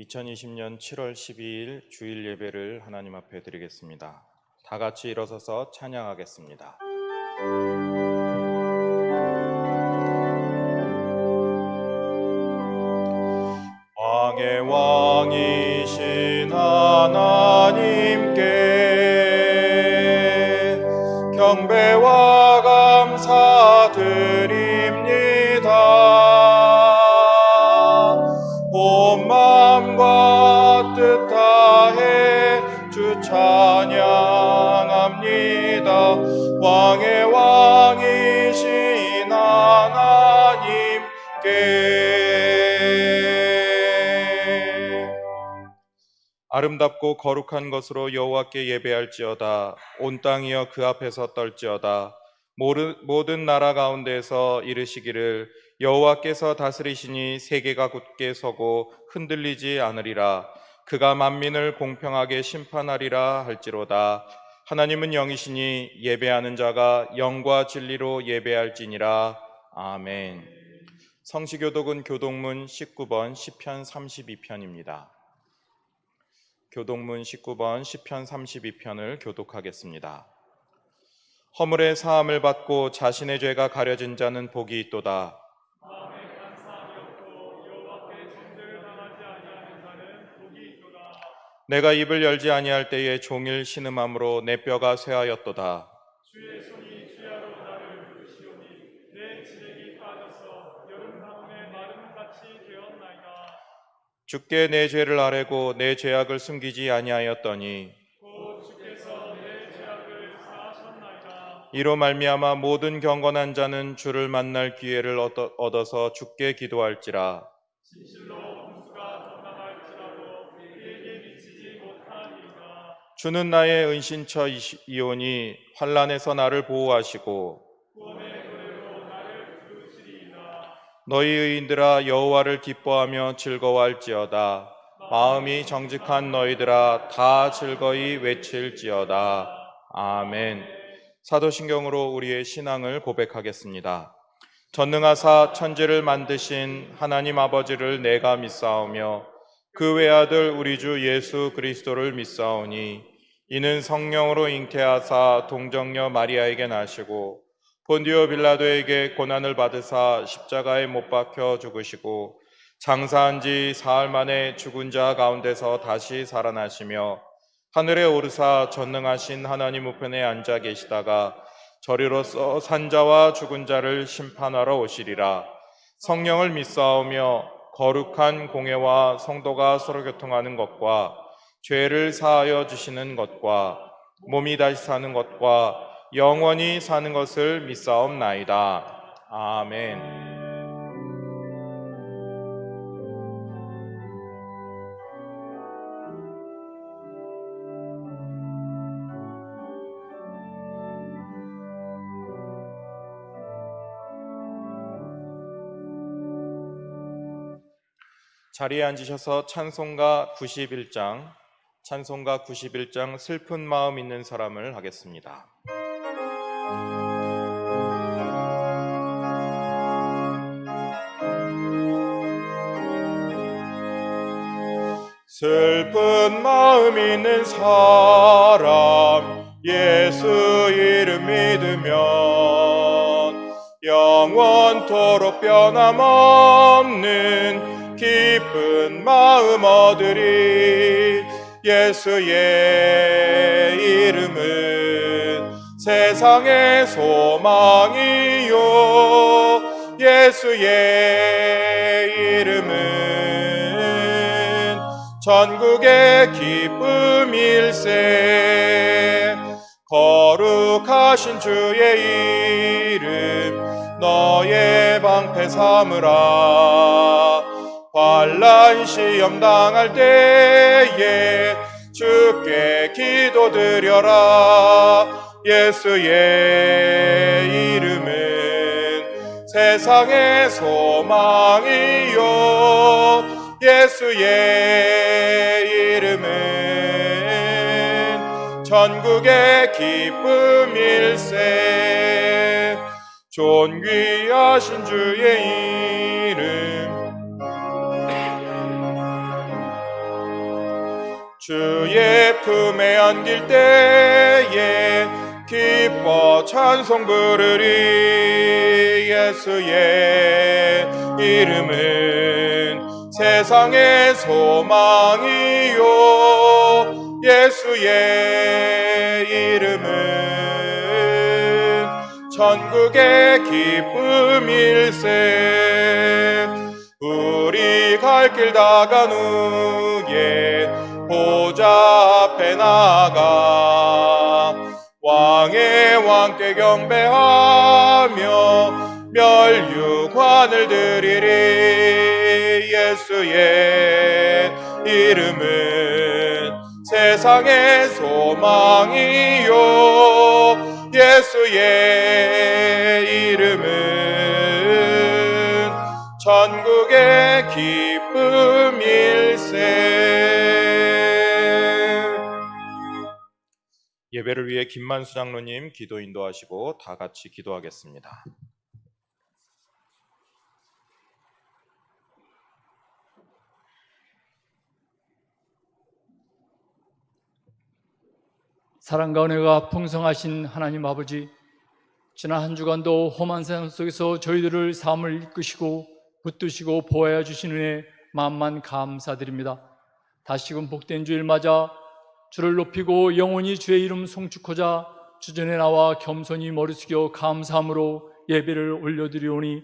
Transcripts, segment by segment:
2020년 7월 12일 주일 예배를 하나님 앞에 드리겠습니다. 다 같이 일어서서 찬양하겠습니다. 왕의 왕이신 하나님께 경배와 감사드립니다. 온 마음과 뜻 다해 주 찬양합니다. 왕의 왕이신 하나님께 아름답고 거룩한 것으로 여호와께 예배할지어다. 온 땅이여 그 앞에서 떨지어다. 모든 나라 가운데서 이르시기를 여호와께서 다스리시니 세계가 굳게 서고 흔들리지 않으리라. 그가 만민을 공평하게 심판하리라 할지로다. 하나님은 영이시니 예배하는 자가 영과 진리로 예배할지니라. 아멘. 성시교독은 교독문 19번 시편 32편입니다. 교독문 19번 시편 32편을 교독하겠습니다. 허물의 사함을 받고 자신의 죄가 가려진 자는 복이 있도다. 마음에 간사함이 없고 여호와께 정죄를 당하지 아니하는 자는 복이 있도다. 내가 입을 열지 아니할 때에 종일 신음함으로 내 뼈가 쇠하였도다. 주의 손이 주야로 나를 부르시오니 내 지력이 빠져서 여름 가뭄에 마름같이 되었나이다. 주께 내 죄를 아뢰고 내 죄악을 숨기지 아니하였더니 곧 주께서 내 죄악을 사하셨나이다. 이로 말미암아 모든 경건한 자는 주를 만날 기회를 얻어서 주께 기도할지라. 진실로 홍수가 덤남할지라도 그에게 미치지 못하리이다. 주는 나의 은신처이오니 환난에서 나를 보호하시고 구원의 노래로 나를 부르시리이다. 너희 의인들아 여호와를 기뻐하며 즐거워할지어다. 마음이 정직한 너희들아 다 즐거이 외칠지어다. 아멘. 사도신경으로 우리의 신앙을 고백하겠습니다. 전능하사 천지를 만드신 하나님 아버지를 내가 믿사오며 그 외아들 우리 주 예수 그리스도를 믿사오니 이는 성령으로 잉태하사 동정녀 마리아에게 나시고 본디오 빌라도에게 고난을 받으사 십자가에 못 박혀 죽으시고 장사한 지 사흘 만에 죽은 자 가운데서 다시 살아나시며 하늘에 오르사 전능하신 하나님 우편에 앉아 계시다가 저리로서 산자와 죽은 자를 심판하러 오시리라. 성령을 믿사오며 거룩한 공회와 성도가 서로 교통하는 것과 죄를 사하여 주시는 것과 몸이 다시 사는 것과 영원히 사는 것을 믿사옵나이다. 아멘. 자리에 앉으셔서 찬송가 91장 슬픈 마음 있는 사람을 하겠습니다. 슬픈 마음 있는 사람 예수 이름 믿으면 영원토록 변함없는 기쁜 마음 얻으리. 예수의 이름은 세상의 소망이요 예수의 이름은 전국의 기쁨일세. 거룩하신 주의 이름 너의 방패 삼으라. 환난 시험 당할 때에 주께 기도드려라. 예수의 이름은 세상의 소망이요 예수의 이름은 전국의 기쁨일세. 존귀하신 주의 이름 주의 품에 안길 때에 기뻐 찬송 부르리. 예수의 이름은 세상의 소망이요, 예수의 이름은 천국의 기쁨일세. 우리 갈 길 다간 후에 보좌 앞에 나가 왕의 왕께 경배하며 멸류관을 드리리. 예수의 이름은 세상의 소망이요, 예수의 이름은 천국의 기쁨일세. 예배를 위해 김만수 장로님 기도 인도하시고 다 같이 기도하겠습니다. 사랑과 은혜가 풍성하신 하나님 아버지, 지난 한 주간도 험한 세상 속에서 저희들을 삶을 이끄시고 붙드시고 보호해 주신 은혜 만만 감사드립니다. 다시금 복된 주일 맞아 주를 높이고 영원히 주의 이름 송축하자 주전에 나와 겸손히 머리 숙여 감사함으로 예배를 올려드리오니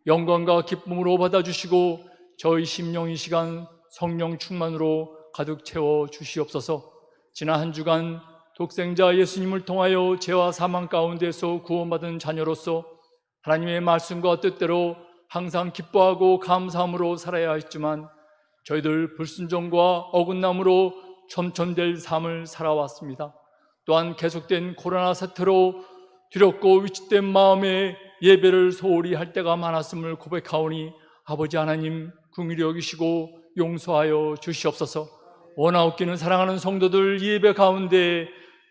영광과 기쁨으로 받아주시고 저희 심령 이 시간 성령 충만으로 가득 채워 주시옵소서. 지난 한 주간 독생자 예수님을 통하여 죄와 사망 가운데서 구원받은 자녀로서 하나님의 말씀과 뜻대로 항상 기뻐하고 감사함으로 살아야 했지만 저희들 불순종과 어긋남으로 첨천될 삶을 살아왔습니다. 또한 계속된 코로나 사태로 두렵고 위축된 마음에 예배를 소홀히 할 때가 많았음을 고백하오니 아버지 하나님 긍휼히 여기시고 용서하여 주시옵소서. 원하옵기는 사랑하는 성도들 예배 가운데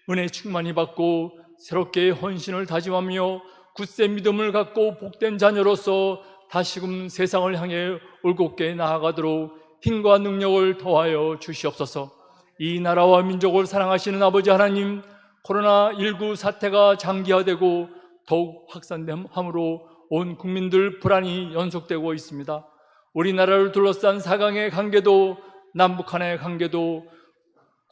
은혜 충만히 받고 새롭게 헌신을 다짐하며 굳세 믿음을 갖고 복된 자녀로서 다시금 세상을 향해 올곧게 나아가도록 힘과 능력을 더하여 주시옵소서. 이 나라와 민족을 사랑하시는 아버지 하나님, 코로나19 사태가 장기화되고 더욱 확산됨으로 온 국민들 불안이 연속되고 있습니다. 우리나라를 둘러싼 사강의 관계도 남북한의 관계도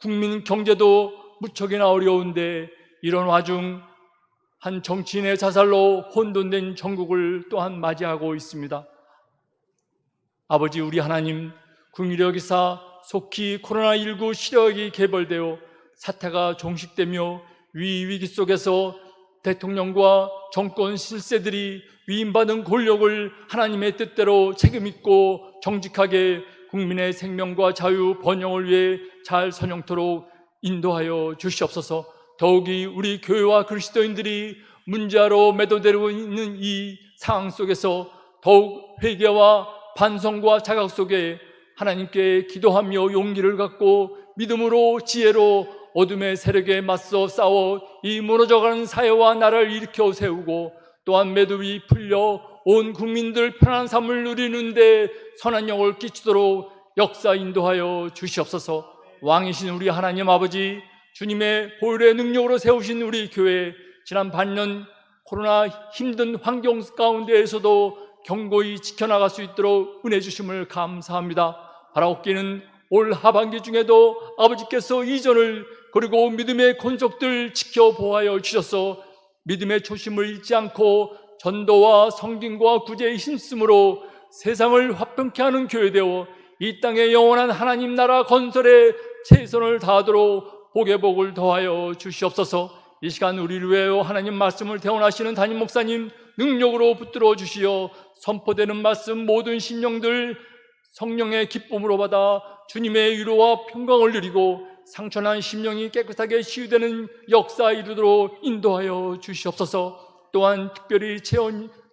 국민 경제도 무척이나 어려운데 이런 와중 한 정치인의 자살로 혼돈된 전국을 또한 맞이하고 있습니다. 아버지 우리 하나님, 긍휼히 여기사 속히 코로나19 시력이 개벌되어 사태가 종식되며 위기 속에서 대통령과 정권 실세들이 위임받은 권력을 하나님의 뜻대로 책임있고 정직하게 국민의 생명과 자유 번영을 위해 잘 선영토록 인도하여 주시옵소서. 더욱이 우리 교회와 그리스도인들이 문제로 매도되고 있는 이 상황 속에서 더욱 회개와 반성과 자각 속에 하나님께 기도하며 용기를 갖고 믿음으로 지혜로 어둠의 세력에 맞서 싸워 이 무너져가는 사회와 나라를 일으켜 세우고 또한 매듭이 풀려 온 국민들 편안한 삶을 누리는데 선한 영을 끼치도록 역사 인도하여 주시옵소서. 왕이신 우리 하나님 아버지, 주님의 보혈의 능력으로 세우신 우리 교회, 지난 반년 코로나 힘든 환경 가운데에서도 견고히 지켜나갈 수 있도록 은혜 주심을 감사합니다. 바라옵기는 올 하반기 중에도 아버지께서 이전을 그리고 믿음의 권속들 지켜 보호하여 주셔서 믿음의 초심을 잃지 않고 전도와 성김과 구제에 힘쓰므로 세상을 화평케 하는 교회되어 이 땅의 영원한 하나님 나라 건설에 최선을 다하도록 복의 복을 더하여 주시옵소서. 이 시간 우리를 위하여 하나님 말씀을 대언하시는 담임 목사님 능력으로 붙들어 주시어 선포되는 말씀 모든 심령들 성령의 기쁨으로 받아 주님의 위로와 평강을 누리고 상처난 심령이 깨끗하게 치유되는 역사 이루도록 인도하여 주시옵소서. 또한 특별히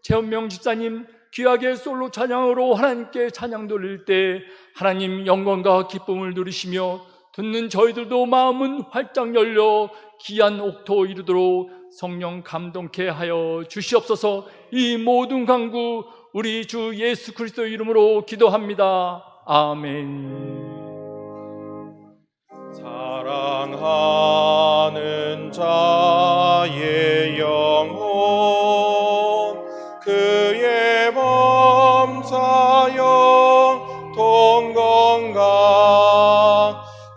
최원명 집사님 귀하게 솔로 찬양으로 하나님께 찬양 돌릴 때 하나님 영광과 기쁨을 누리시며 듣는 저희들도 마음은 활짝 열려 귀한 옥토 이루도록 성령 감동케 하여 주시옵소서. 이 모든 간구 우리 주 예수 그리스도 이름으로 기도합니다. 아멘. 사랑하는 자의 영혼 그의 범사형 통건강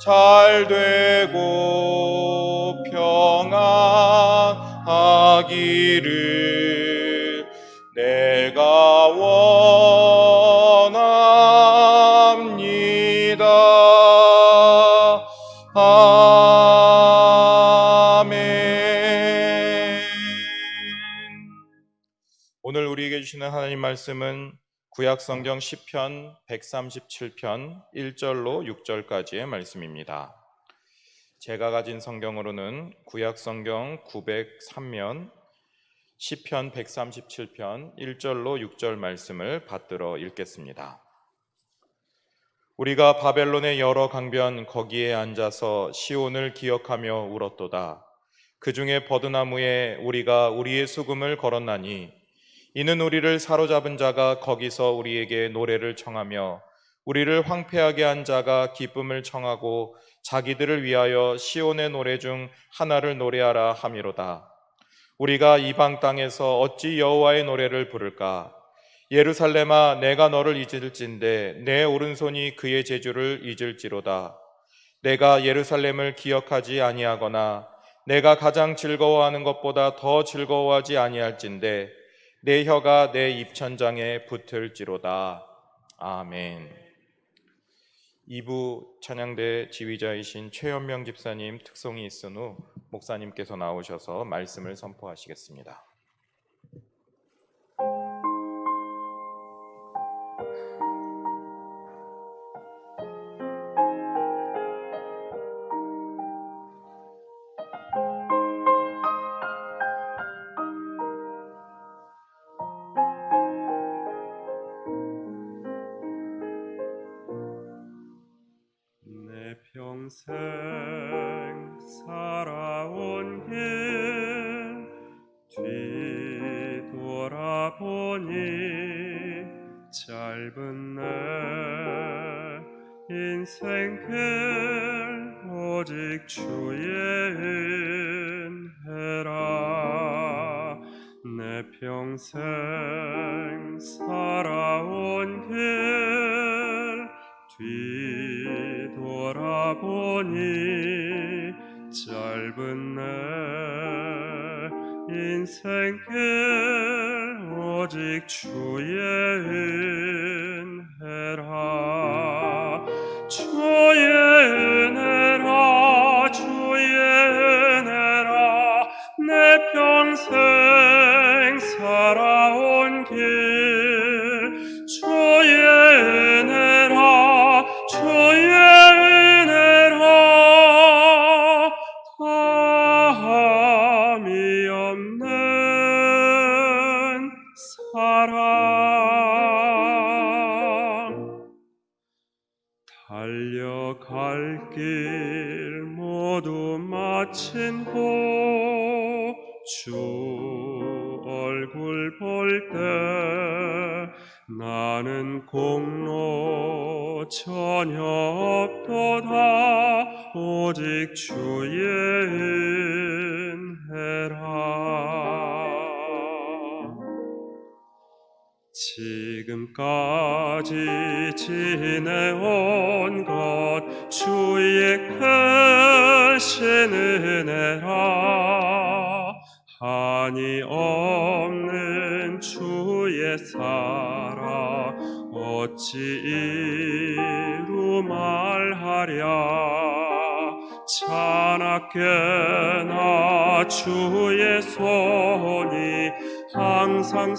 잘 되고 평안하기를 내가 원합니다. 아멘. 오늘 우리에게 주시는 하나님 말씀은 구약성경 시편 137편 1절로 6절까지의 말씀입니다. 제가 가진 성경으로는 구약성경 903면 시편 137편 1절로 6절 말씀을 받들어 읽겠습니다. 우리가 바벨론의 여러 강변 거기에 앉아서 시온을 기억하며 울었도다. 그 중에 버드나무에 우리가 우리의 수금을 걸었나니 이는 우리를 사로잡은 자가 거기서 우리에게 노래를 청하며 우리를 황폐하게 한 자가 기쁨을 청하고 자기들을 위하여 시온의 노래 중 하나를 노래하라 함이로다. 우리가 이방 땅에서 어찌 여호와의 노래를 부를까? 예루살렘아, 내가 너를 잊을진데 내 오른손이 그의 제주를 잊을지로다. 내가 예루살렘을 기억하지 아니하거나 내가 가장 즐거워하는 것보다 더 즐거워하지 아니할진데 내 혀가 내 입천장에 붙을지로다. 아멘. 2부 찬양대 지휘자이신 최현명 집사님 특송이 있은 후 목사님께서 나오셔서 말씀을 선포하시겠습니다. 평생 살아온 길 뒤돌아보니 짧은 내 인생길 오직 주의 은혜라. 내 평생 살아온 길 뒤돌아보니 짧은 내 인생길 오직 주의 은혜라. 주의 은혜라. 주의 은혜라. 내 평생 살아온 길 주의 은혜라. 주의 은혜라. 다함이 없는 사랑. 달려갈 길 모두 마친 후 주 얼굴 볼 때 나는 공로 전혀 없도다. 오직 주의 은혜라. 지금까지 지내온 것 주의 크신 은혜라. 한이 없는 주의 사랑 어찌 이루 말하랴. 찬악게나 주의 손이 항상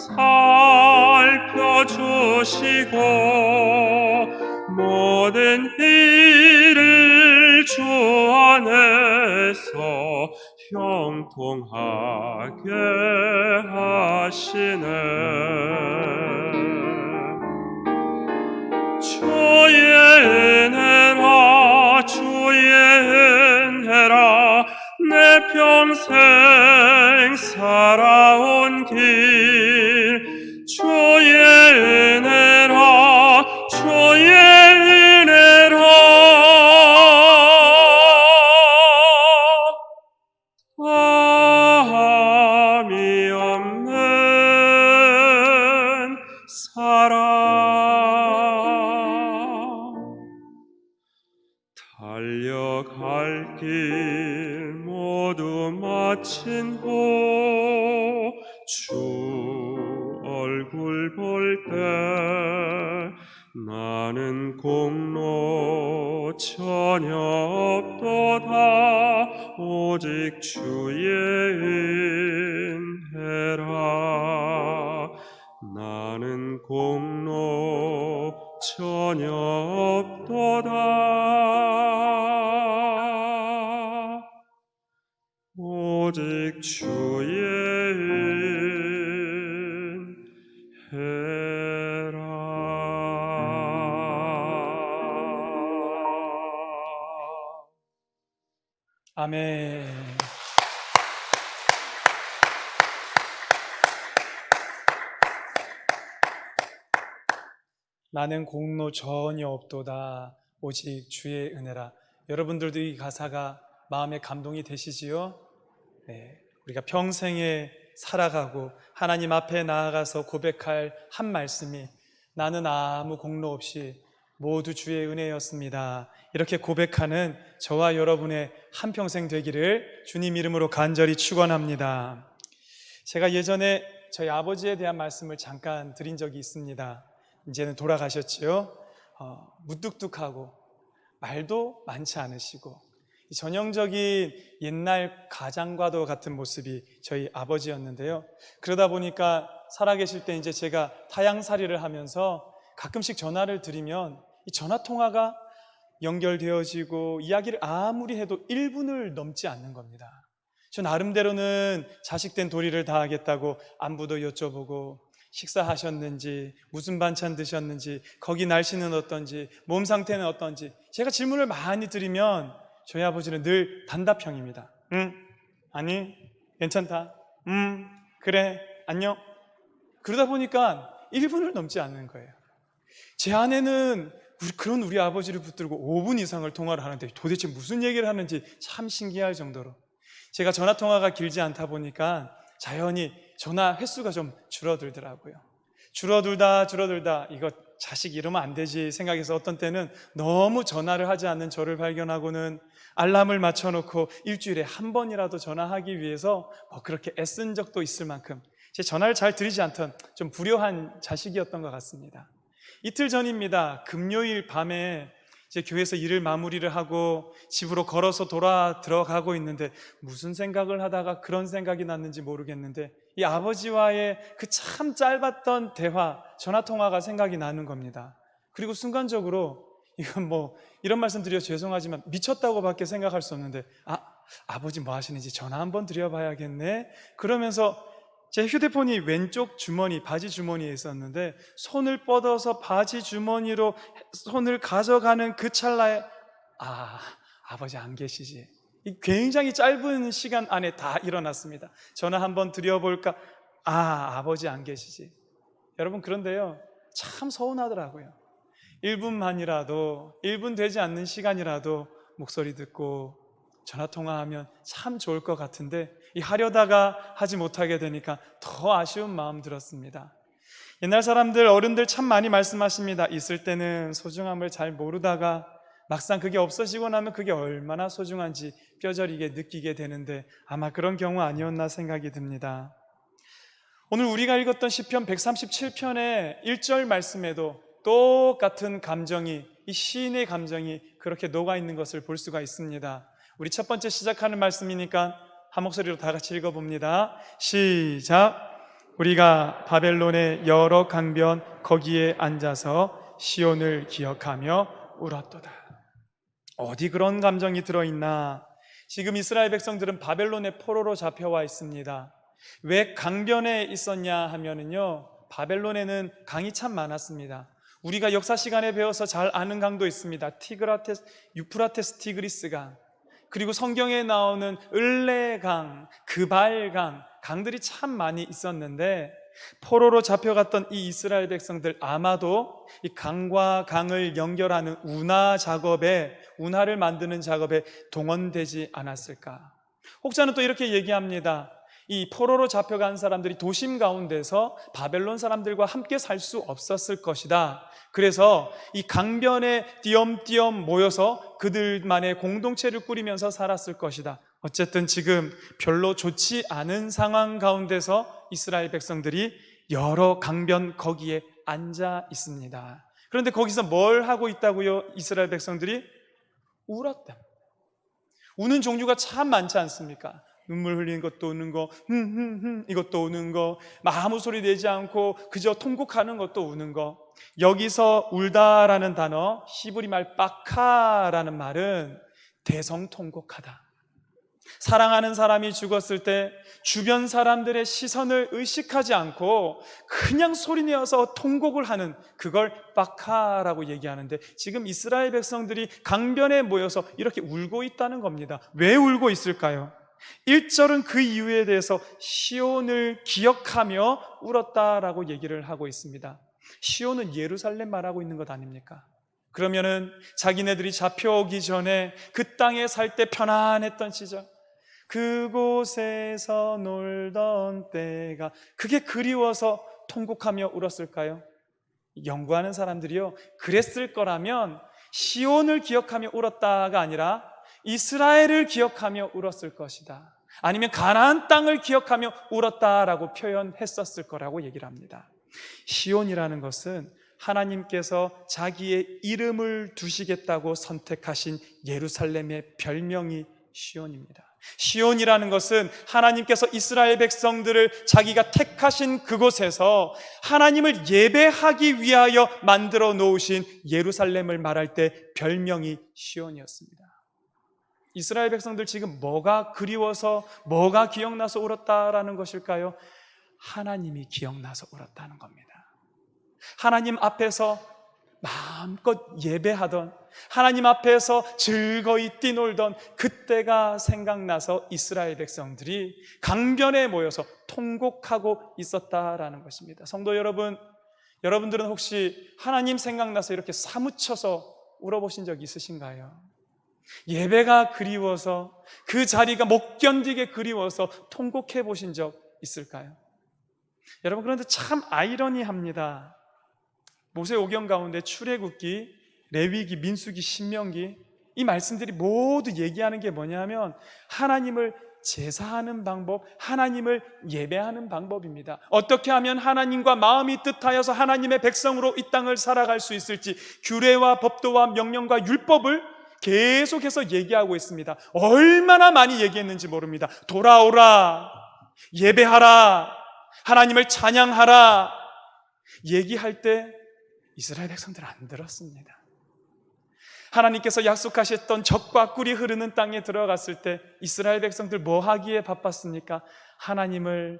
살펴주시고 모든 일을 주 안에서 형통하게 하시네. 주의 은혜라. 주의 은혜라. 내 평생 살아온 길 주의 은혜라. 주의 은혜라. 일 모두 마친 후 주 얼굴 볼 때 나는 공로 전혀 없도다 오직 주의 은혜라. 나는 공로 전혀 없도다 오직 주의 은혜라. 아멘. 나는 공로 전혀 없도다 오직 주의 은혜라. 여러분들도 이 가사가 마음에 감동이 되시지요? 네, 우리가 평생에 살아가고 하나님 앞에 나아가서 고백할 한 말씀이 나는 아무 공로 없이 모두 주의 은혜였습니다. 이렇게 고백하는 저와 여러분의 한평생 되기를 주님 이름으로 간절히 축원합니다. 제가 예전에 저희 아버지에 대한 말씀을 잠깐 드린 적이 있습니다. 이제는 돌아가셨지요. 무뚝뚝하고 말도 많지 않으시고 전형적인 옛날 가장과도 같은 모습이 저희 아버지였는데요. 그러다 보니까 살아계실 때 이제 제가 타향살이를 하면서 가끔씩 전화를 드리면 이 전화 통화가 연결되어지고 이야기를 아무리 해도 1분을 넘지 않는 겁니다. 저 나름대로는 자식된 도리를 다하겠다고 안부도 여쭤보고 식사하셨는지, 무슨 반찬 드셨는지, 거기 날씨는 어떤지, 몸 상태는 어떤지 제가 질문을 많이 드리면 저희 아버지는 늘 단답형입니다. 아니, 괜찮다. 그래, 안녕. 그러다 보니까 1분을 넘지 않는 거예요. 제 아내는 그런 우리 아버지를 붙들고 5분 이상을 통화를 하는데 도대체 무슨 얘기를 하는지 참 신기할 정도로 제가 전화 통화가 길지 않다 보니까 자연히 전화 횟수가 좀 줄어들더라고요. 줄어들다 이거 자식 이러면 안 되지 생각해서 어떤 때는 너무 전화를 하지 않는 저를 발견하고는 알람을 맞춰놓고 일주일에 한 번이라도 전화하기 위해서 그렇게 애쓴 적도 있을 만큼 제 전화를 잘 드리지 않던 좀 불효한 자식이었던 것 같습니다. 이틀 전입니다. 금요일 밤에 제 교회에서 일을 마무리를 하고 집으로 걸어서 들어가고 있는데 무슨 생각을 하다가 그런 생각이 났는지 모르겠는데 이 아버지와의 그 참 짧았던 대화, 전화통화가 생각이 나는 겁니다. 그리고 순간적으로 이건 이런 말씀 드려서 죄송하지만 미쳤다고밖에 생각할 수 없는데 아버지 뭐 하시는지 전화 한번 드려봐야겠네. 그러면서 제 휴대폰이 왼쪽 주머니, 바지 주머니에 있었는데 손을 뻗어서 바지 주머니로 손을 가져가는 그 찰나에 아버지 안 계시지. 굉장히 짧은 시간 안에 다 일어났습니다. 전화 한번 드려볼까? 아버지 안 계시지. 여러분 그런데요 참 서운하더라고요. 1분만이라도 1분 되지 않는 시간이라도 목소리 듣고 전화통화하면 참 좋을 것 같은데 하려다가 하지 못하게 되니까 더 아쉬운 마음 들었습니다. 옛날 사람들, 어른들 참 많이 말씀하십니다. 있을 때는 소중함을 잘 모르다가 막상 그게 없어지고 나면 그게 얼마나 소중한지 뼈저리게 느끼게 되는데 아마 그런 경우 아니었나 생각이 듭니다. 오늘 우리가 읽었던 시편 137편의 1절 말씀에도 똑같은 감정이, 이 시인의 감정이 그렇게 녹아있는 것을 볼 수가 있습니다. 우리 첫 번째 시작하는 말씀이니까 한 목소리로 다 같이 읽어봅니다. 시작. 우리가 바벨론의 여러 강변 거기에 앉아서 시온을 기억하며 울었도다. 어디 그런 감정이 들어있나? 지금 이스라엘 백성들은 바벨론의 포로로 잡혀와 있습니다. 왜 강변에 있었냐 하면은요, 바벨론에는 강이 참 많았습니다. 우리가 역사 시간에 배워서 잘 아는 강도 있습니다. 유프라테스 티그리스 강, 그리고 성경에 나오는 을레강, 그발강, 강들이 참 많이 있었는데 포로로 잡혀갔던 이 이스라엘 백성들 아마도 이 강과 강을 연결하는 운하를 만드는 작업에 동원되지 않았을까? 혹자는 또 이렇게 얘기합니다. 이 포로로 잡혀간 사람들이 도심 가운데서 바벨론 사람들과 함께 살 수 없었을 것이다. 그래서 이 강변에 띄엄띄엄 모여서 그들만의 공동체를 꾸리면서 살았을 것이다. 어쨌든 지금 별로 좋지 않은 상황 가운데서 이스라엘 백성들이 여러 강변 거기에 앉아 있습니다. 그런데 거기서 뭘 하고 있다고요? 이스라엘 백성들이 울었다. 우는 종류가 참 많지 않습니까? 눈물 흘리는 것도 우는 거, 이것도 우는 거, 아무 소리 내지 않고 그저 통곡하는 것도 우는 거. 여기서 울다라는 단어, 히브리 말 바카라는 말은 대성통곡하다. 사랑하는 사람이 죽었을 때 주변 사람들의 시선을 의식하지 않고 그냥 소리내어서 통곡을 하는, 그걸 바카라고 얘기하는데, 지금 이스라엘 백성들이 강변에 모여서 이렇게 울고 있다는 겁니다. 왜 울고 있을까요? 1절은 그 이유에 대해서 시온을 기억하며 울었다라고 얘기를 하고 있습니다. 시온은 예루살렘 말하고 있는 것 아닙니까? 그러면은 자기네들이 잡혀오기 전에 그 땅에 살 때 편안했던 시절, 그곳에서 놀던 때가, 그게 그리워서 통곡하며 울었을까요? 연구하는 사람들이요, 그랬을 거라면 시온을 기억하며 울었다가 아니라 이스라엘을 기억하며 울었을 것이다. 아니면 가나안 땅을 기억하며 울었다라고 표현했었을 거라고 얘기를 합니다. 시온이라는 것은 하나님께서 자기의 이름을 두시겠다고 선택하신 예루살렘의 별명이 시온입니다. 시온이라는 것은 하나님께서 이스라엘 백성들을 자기가 택하신 그곳에서 하나님을 예배하기 위하여 만들어 놓으신 예루살렘을 말할 때 별명이 시온이었습니다. 이스라엘 백성들 지금 뭐가 그리워서, 뭐가 기억나서 울었다라는 것일까요? 하나님이 기억나서 울었다는 겁니다. 하나님 앞에서 마음껏 예배하던, 하나님 앞에서 즐거이 뛰놀던 그때가 생각나서 이스라엘 백성들이 강변에 모여서 통곡하고 있었다라는 것입니다. 성도 여러분, 여러분들은 혹시 하나님 생각나서 이렇게 사무쳐서 울어보신 적 있으신가요? 예배가 그리워서, 그 자리가 못 견디게 그리워서 통곡해 보신 적 있을까요? 여러분, 그런데 참 아이러니합니다. 모세오경 가운데 출애굽기, 레위기, 민수기, 신명기, 이 말씀들이 모두 얘기하는 게 뭐냐면 하나님을 제사하는 방법, 하나님을 예배하는 방법입니다. 어떻게 하면 하나님과 마음이 뜻하여서 하나님의 백성으로 이 땅을 살아갈 수 있을지 규례와 법도와 명령과 율법을 계속해서 얘기하고 있습니다. 얼마나 많이 얘기했는지 모릅니다. 돌아오라, 예배하라, 하나님을 찬양하라 얘기할 때 이스라엘 백성들은 안 들었습니다. 하나님께서 약속하셨던 젖과 꿀이 흐르는 땅에 들어갔을 때 이스라엘 백성들 뭐 하기에 바빴습니까? 하나님을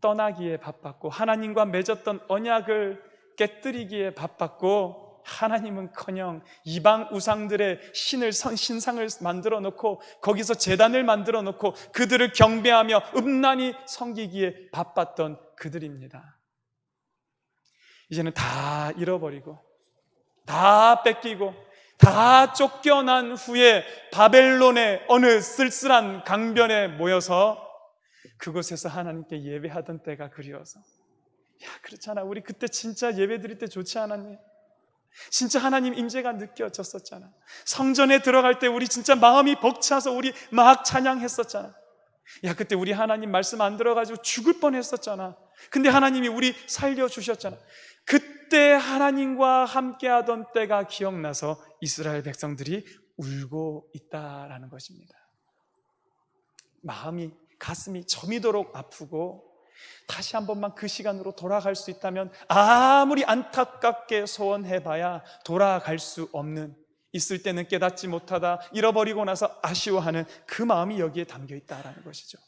떠나기에 바빴고, 하나님과 맺었던 언약을 깨뜨리기에 바빴고, 하나님은커녕 이방 우상들의 신상을 만들어 놓고 거기서 제단을 만들어 놓고 그들을 경배하며 음란히 섬기기에 바빴던 그들입니다. 이제는 다 잃어버리고 다 뺏기고 다 쫓겨난 후에 바벨론의 어느 쓸쓸한 강변에 모여서 그곳에서 하나님께 예배하던 때가 그리워서, 야, 그렇잖아, 우리 그때 진짜 예배 드릴 때 좋지 않았니? 진짜 하나님 임재가 느껴졌었잖아. 성전에 들어갈 때 우리 진짜 마음이 벅차서 우리 막 찬양했었잖아. 야, 그때 우리 하나님 말씀 안 들어가지고 죽을 뻔했었잖아. 근데 하나님이 우리 살려주셨잖아. 그때 하나님과 함께하던 때가 기억나서 이스라엘 백성들이 울고 있다라는 것입니다. 마음이, 가슴이 저미도록 아프고, 다시 한 번만 그 시간으로 돌아갈 수 있다면 아무리 안타깝게 소원해봐야 돌아갈 수 없는, 있을 때는 깨닫지 못하다 잃어버리고 나서 아쉬워하는 그 마음이 여기에 담겨 있다라는 것이죠.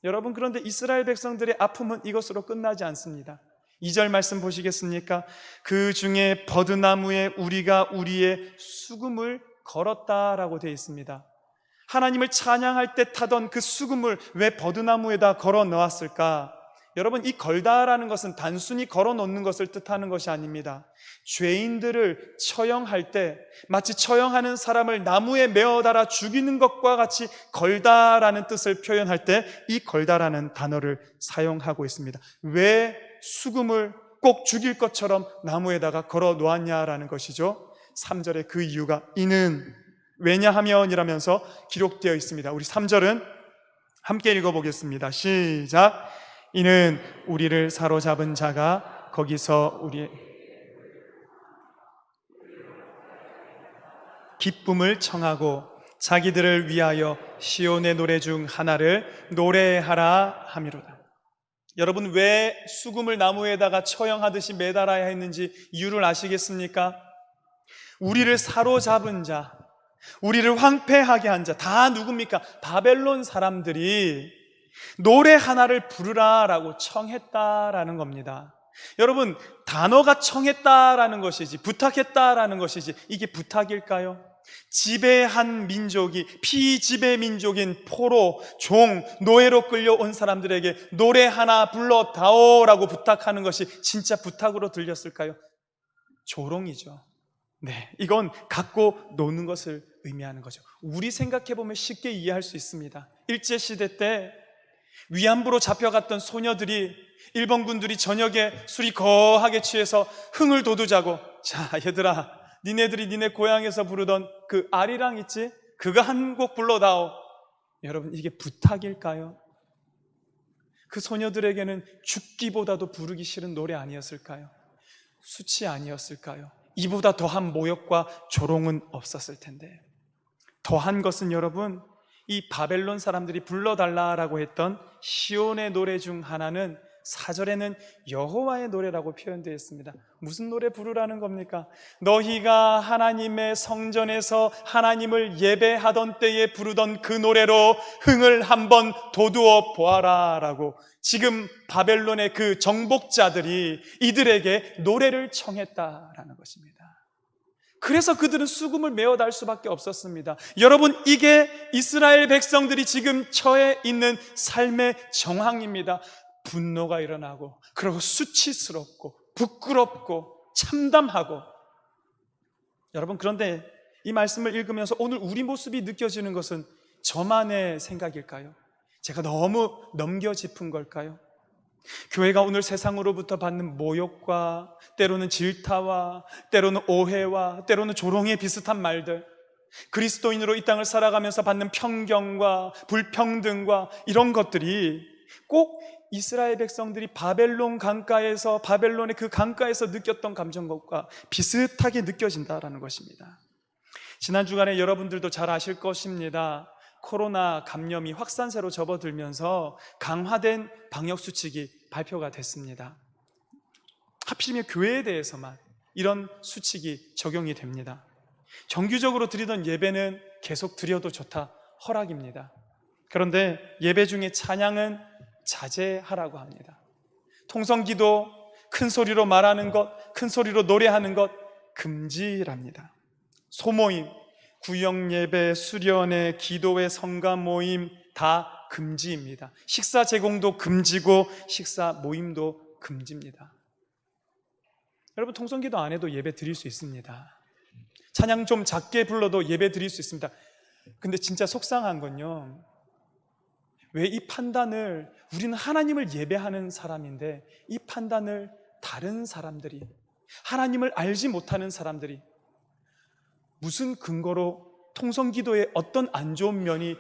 여러분, 그런데 이스라엘 백성들의 아픔은 이것으로 끝나지 않습니다. 2절 말씀 보시겠습니까? 그 중에 버드나무에 우리가 우리의 수금을 걸었다라고 되어 있습니다. 하나님을 찬양할 때 타던 그 수금을 왜 버드나무에다 걸어 넣었을까? 여러분, 이 걸다라는 것은 단순히 걸어 놓는 것을 뜻하는 것이 아닙니다. 죄인들을 처형할 때 마치 처형하는 사람을 나무에 메어 달아 죽이는 것과 같이 걸다라는 뜻을 표현할 때 이 걸다라는 단어를 사용하고 있습니다. 왜 수금을 꼭 죽일 것처럼 나무에다가 걸어 놓았냐라는 것이죠. 3절에 그 이유가 이는 왜냐하면 이라면서 기록되어 있습니다. 우리 3절은 함께 읽어보겠습니다. 시작. 이는 우리를 사로잡은 자가 거기서 우리의 기쁨을 청하고 자기들을 위하여 시온의 노래 중 하나를 노래하라 함이로다. 여러분, 왜 수금을 나무에다가 처형하듯이 매달아야 했는지 이유를 아시겠습니까? 우리를 사로잡은 자, 우리를 황폐하게 한 자, 다 누굽니까? 바벨론 사람들이 노래 하나를 부르라라고 청했다라는 겁니다. 여러분, 단어가 청했다라는 것이지, 부탁했다라는 것이지, 이게 부탁일까요? 지배한 민족이, 피지배 민족인 포로, 종, 노예로 끌려온 사람들에게 노래 하나 불러다오라고 부탁하는 것이 진짜 부탁으로 들렸을까요? 조롱이죠. 네, 이건 갖고 노는 것을 의미하는 거죠. 우리 생각해보면 쉽게 이해할 수 있습니다. 일제시대 때 위안부로 잡혀갔던 소녀들이 일본군들이 저녁에 술이 거하게 취해서 흥을 돋우자고, 자 얘들아, 니네들이 니네 고향에서 부르던 그 아리랑 있지? 그거 한 곡 불러다오. 여러분, 이게 부탁일까요? 그 소녀들에게는 죽기보다도 부르기 싫은 노래 아니었을까요? 수치 아니었을까요? 이보다 더한 모욕과 조롱은 없었을 텐데, 더한 것은 여러분, 이 바벨론 사람들이 불러달라라고 했던 시온의 노래 중 하나는 4절에는 여호와의 노래라고 표현되어 있습니다. 무슨 노래 부르라는 겁니까? 너희가 하나님의 성전에서 하나님을 예배하던 때에 부르던 그 노래로 흥을 한번 돋우어 보아라 라고 지금 바벨론의 그 정복자들이 이들에게 노래를 청했다라는 것입니다. 그래서 그들은 수금을 메어 달 수밖에 없었습니다. 여러분, 이게 이스라엘 백성들이 지금 처해 있는 삶의 정황입니다. 분노가 일어나고, 그리고 수치스럽고 부끄럽고 참담하고. 여러분, 그런데 이 말씀을 읽으면서 오늘 우리 모습이 느껴지는 것은 저만의 생각일까요? 제가 너무 넘겨짚은 걸까요? 교회가 오늘 세상으로부터 받는 모욕과 때로는 질타와 때로는 오해와 때로는 조롱에 비슷한 말들, 그리스도인으로 이 땅을 살아가면서 받는 편견과 불평등과 이런 것들이 꼭 이스라엘 백성들이 바벨론 강가에서, 바벨론의 그 강가에서 느꼈던 감정과 비슷하게 느껴진다라는 것입니다. 지난 주간에 여러분들도 잘 아실 것입니다. 코로나 감염이 확산세로 접어들면서 강화된 방역수칙이 발표가 됐습니다. 하필이면 교회에 대해서만 이런 수칙이 적용이 됩니다. 정규적으로 드리던 예배는 계속 드려도 좋다, 허락입니다. 그런데 예배 중에 찬양은 자제하라고 합니다. 통성기도, 큰 소리로 말하는 것, 큰 소리로 노래하는 것 금지랍니다. 소모임, 구역예배, 수련회, 기도회, 성가 모임 다 금지입니다. 식사 제공도 금지고 식사 모임도 금지입니다. 여러분, 통성기도 안 해도 예배 드릴 수 있습니다. 찬양 좀 작게 불러도 예배 드릴 수 있습니다. 근데 진짜 속상한 건요, 왜 이 판단을, 우리는 하나님을 예배하는 사람인데 이 판단을 다른 사람들이, 하나님을 알지 못하는 사람들이 무슨 근거로 통성기도의 어떤 안 좋은 면이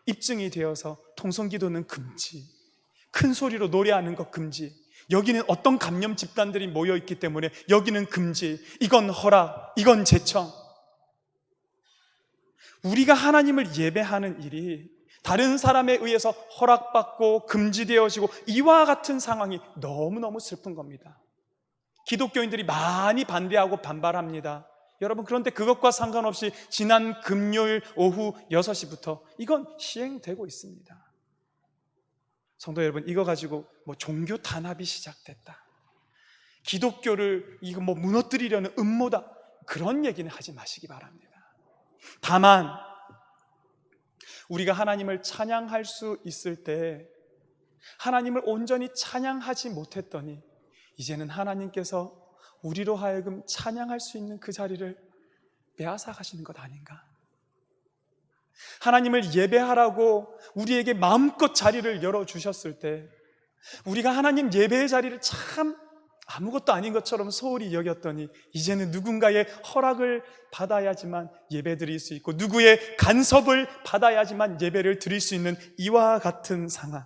입증이 되어서 통성기도는 금지, 큰 소리로 노래하는 것 금지, 여기는 어떤 감염 집단들이 모여있기 때문에 여기는 금지, 이건 허락, 이건 제청. 우리가 하나님을 예배하는 일이 다른 사람에 의해서 허락받고 금지되어지고, 이와 같은 상황이 너무너무 슬픈 겁니다. 기독교인들이 많이 반대하고 반발합니다. 여러분, 그런데 그것과 상관없이 지난 금요일 오후 6시부터 이건 시행되고 있습니다. 성도 여러분, 이거 가지고 종교 탄압이 시작됐다, 기독교를 이거 무너뜨리려는 음모다, 그런 얘기는 하지 마시기 바랍니다. 다만 우리가 하나님을 찬양할 수 있을 때 하나님을 온전히 찬양하지 못했더니 이제는 하나님께서 우리로 하여금 찬양할 수 있는 그 자리를 빼앗아 가시는 것 아닌가? 하나님을 예배하라고 우리에게 마음껏 자리를 열어주셨을 때 우리가 하나님 예배의 자리를 참 아무것도 아닌 것처럼 소홀히 여겼더니 이제는 누군가의 허락을 받아야지만 예배 드릴 수 있고 누구의 간섭을 받아야지만 예배를 드릴 수 있는 이와 같은 상황,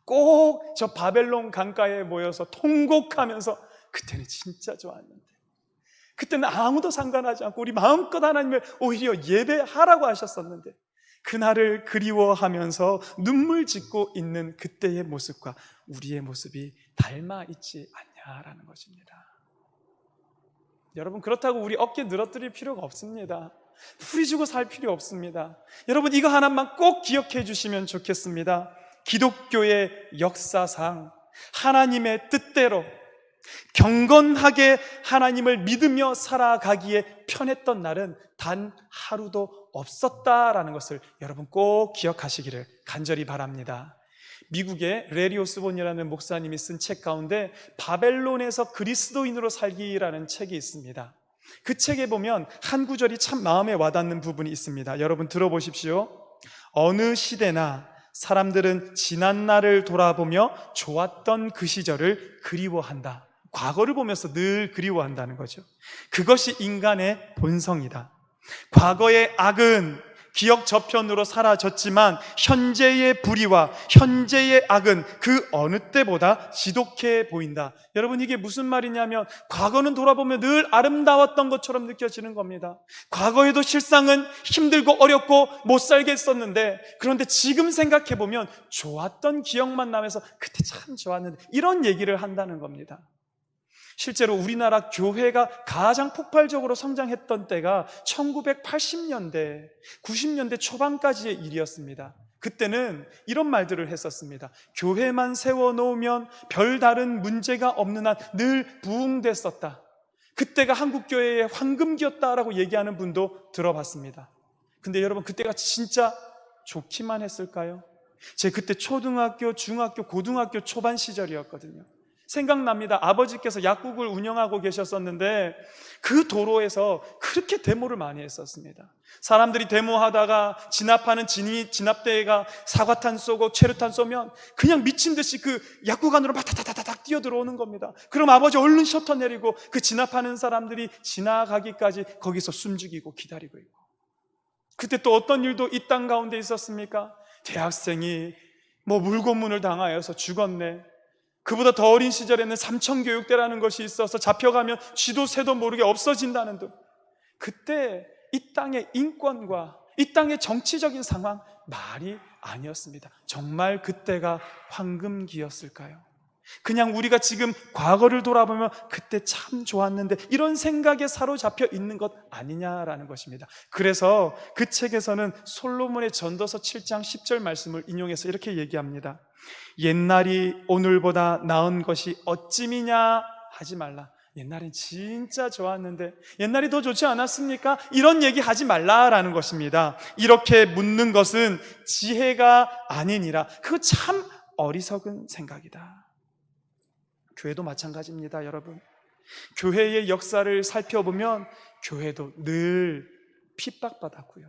꼭 저 바벨론 강가에 모여서 통곡하면서 그때는 진짜 좋았는데, 그때는 아무도 상관하지 않고 우리 마음껏 하나님을 오히려 예배하라고 하셨었는데 그날을 그리워하면서 눈물 짓고 있는 그때의 모습과 우리의 모습이 닮아 있지 않냐라는 것입니다. 여러분, 그렇다고 우리 어깨 늘어뜨릴 필요가 없습니다. 풀이주고 살 필요 없습니다. 여러분, 이거 하나만 꼭 기억해 주시면 좋겠습니다. 기독교의 역사상 하나님의 뜻대로 경건하게 하나님을 믿으며 살아가기에 편했던 날은 단 하루도 없었다라는 것을 여러분 꼭 기억하시기를 간절히 바랍니다. 미국의 레리 오스본이라는 목사님이 쓴 책 가운데 바벨론에서 그리스도인으로 살기라는 책이 있습니다. 그 책에 보면 한 구절이 참 마음에 와닿는 부분이 있습니다. 여러분 들어보십시오. 어느 시대나 사람들은 지난 날을 돌아보며 좋았던 그 시절을 그리워한다. 과거를 보면서 늘 그리워한다는 거죠. 그것이 인간의 본성이다. 과거의 악은 기억 저편으로 사라졌지만 현재의 불의와 현재의 악은 그 어느 때보다 지독해 보인다. 여러분, 이게 무슨 말이냐면 과거는 돌아보면 늘 아름다웠던 것처럼 느껴지는 겁니다. 과거에도 실상은 힘들고 어렵고 못 살겠었는데 그런데 지금 생각해보면 좋았던 기억만 나면서 그때 참 좋았는데, 이런 얘기를 한다는 겁니다. 실제로 우리나라 교회가 가장 폭발적으로 성장했던 때가 1980년대, 90년대 초반까지의 일이었습니다. 그때는 이런 말들을 했었습니다. 교회만 세워놓으면 별다른 문제가 없는 한 늘 부흥됐었다. 그때가 한국교회의 황금기였다라고 얘기하는 분도 들어봤습니다. 근데 여러분, 그때가 진짜 좋기만 했을까요? 제 그때 초등학교, 중학교, 고등학교 초반 시절이었거든요. 생각납니다. 아버지께서 약국을 운영하고 계셨었는데 그 도로에서 그렇게 데모를 많이 했었습니다. 사람들이 데모하다가 진압하는 진압대가 사과탄 쏘고 최루탄 쏘면 그냥 미친 듯이 그 약국 안으로 막 다다다닥 뛰어들어오는 겁니다. 그럼 아버지 얼른 셔터 내리고 그 진압하는 사람들이 지나가기까지 거기서 숨죽이고 기다리고 있고. 그때 또 어떤 일도 이 땅 가운데 있었습니까? 대학생이 물고문을 당하여서 죽었네. 그보다 더 어린 시절에는 삼천교육대라는 것이 있어서 잡혀가면 쥐도 새도 모르게 없어진다는 등, 그때 이 땅의 인권과 이 땅의 정치적인 상황 말이 아니었습니다. 정말 그때가 황금기였을까요? 그냥 우리가 지금 과거를 돌아보면 그때 참 좋았는데 이런 생각에 사로잡혀 있는 것 아니냐라는 것입니다. 그래서 그 책에서는 솔로몬의 전도서 7장 10절 말씀을 인용해서 이렇게 얘기합니다. 옛날이 오늘보다 나은 것이 어찌미냐 하지 말라. 옛날엔 진짜 좋았는데 옛날이 더 좋지 않았습니까? 이런 얘기 하지 말라라는 것입니다. 이렇게 묻는 것은 지혜가 아니니라. 그거 참 어리석은 생각이다. 교회도 마찬가지입니다, 여러분. 교회의 역사를 살펴보면 교회도 늘 핍박받았고요,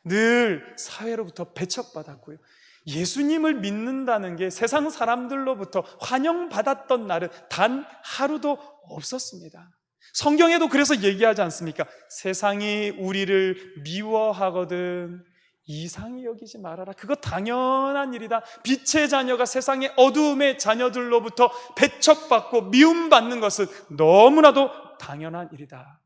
늘 사회로부터 배척받았고요, 예수님을 믿는다는 게 세상 사람들로부터 환영받았던 날은 단 하루도 없었습니다. 성경에도 그래서 얘기하지 않습니까? 세상이 우리를 미워하거든 이상히 여기지 말아라. 그거 당연한 일이다. 빛의 자녀가 세상의 어두움의 자녀들로부터 배척받고 미움받는 것은 너무나도 당연한 일이다.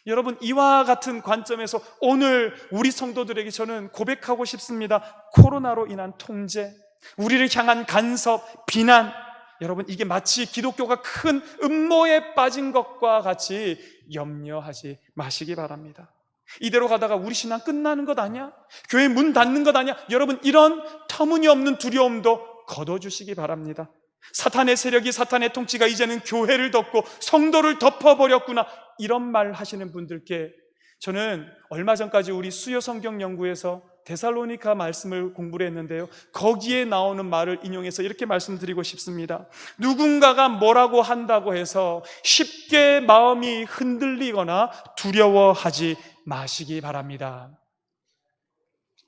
여러분, 이와 같은 관점에서 오늘 우리 성도들에게 저는 고백하고 싶습니다. 코로나로 인한 통제, 우리를 향한 간섭, 비난, 여러분, 이게 마치 기독교가 큰 음모에 빠진 것과 같이 염려하지 마시기 바랍니다. 이대로 가다가 우리 신앙 끝나는 것 아니야? 교회 문 닫는 것 아니야? 여러분, 이런 터무니없는 두려움도 거둬주시기 바랍니다. 사탄의 세력이, 사탄의 통치가 이제는 교회를 덮고 성도를 덮어버렸구나, 이런 말 하시는 분들께 저는 얼마 전까지 우리 수요 성경 연구에서 데살로니가 말씀을 공부를 했는데요, 거기에 나오는 말을 인용해서 이렇게 말씀드리고 싶습니다. 누군가가 뭐라고 한다고 해서 쉽게 마음이 흔들리거나 두려워하지 마시기 바랍니다.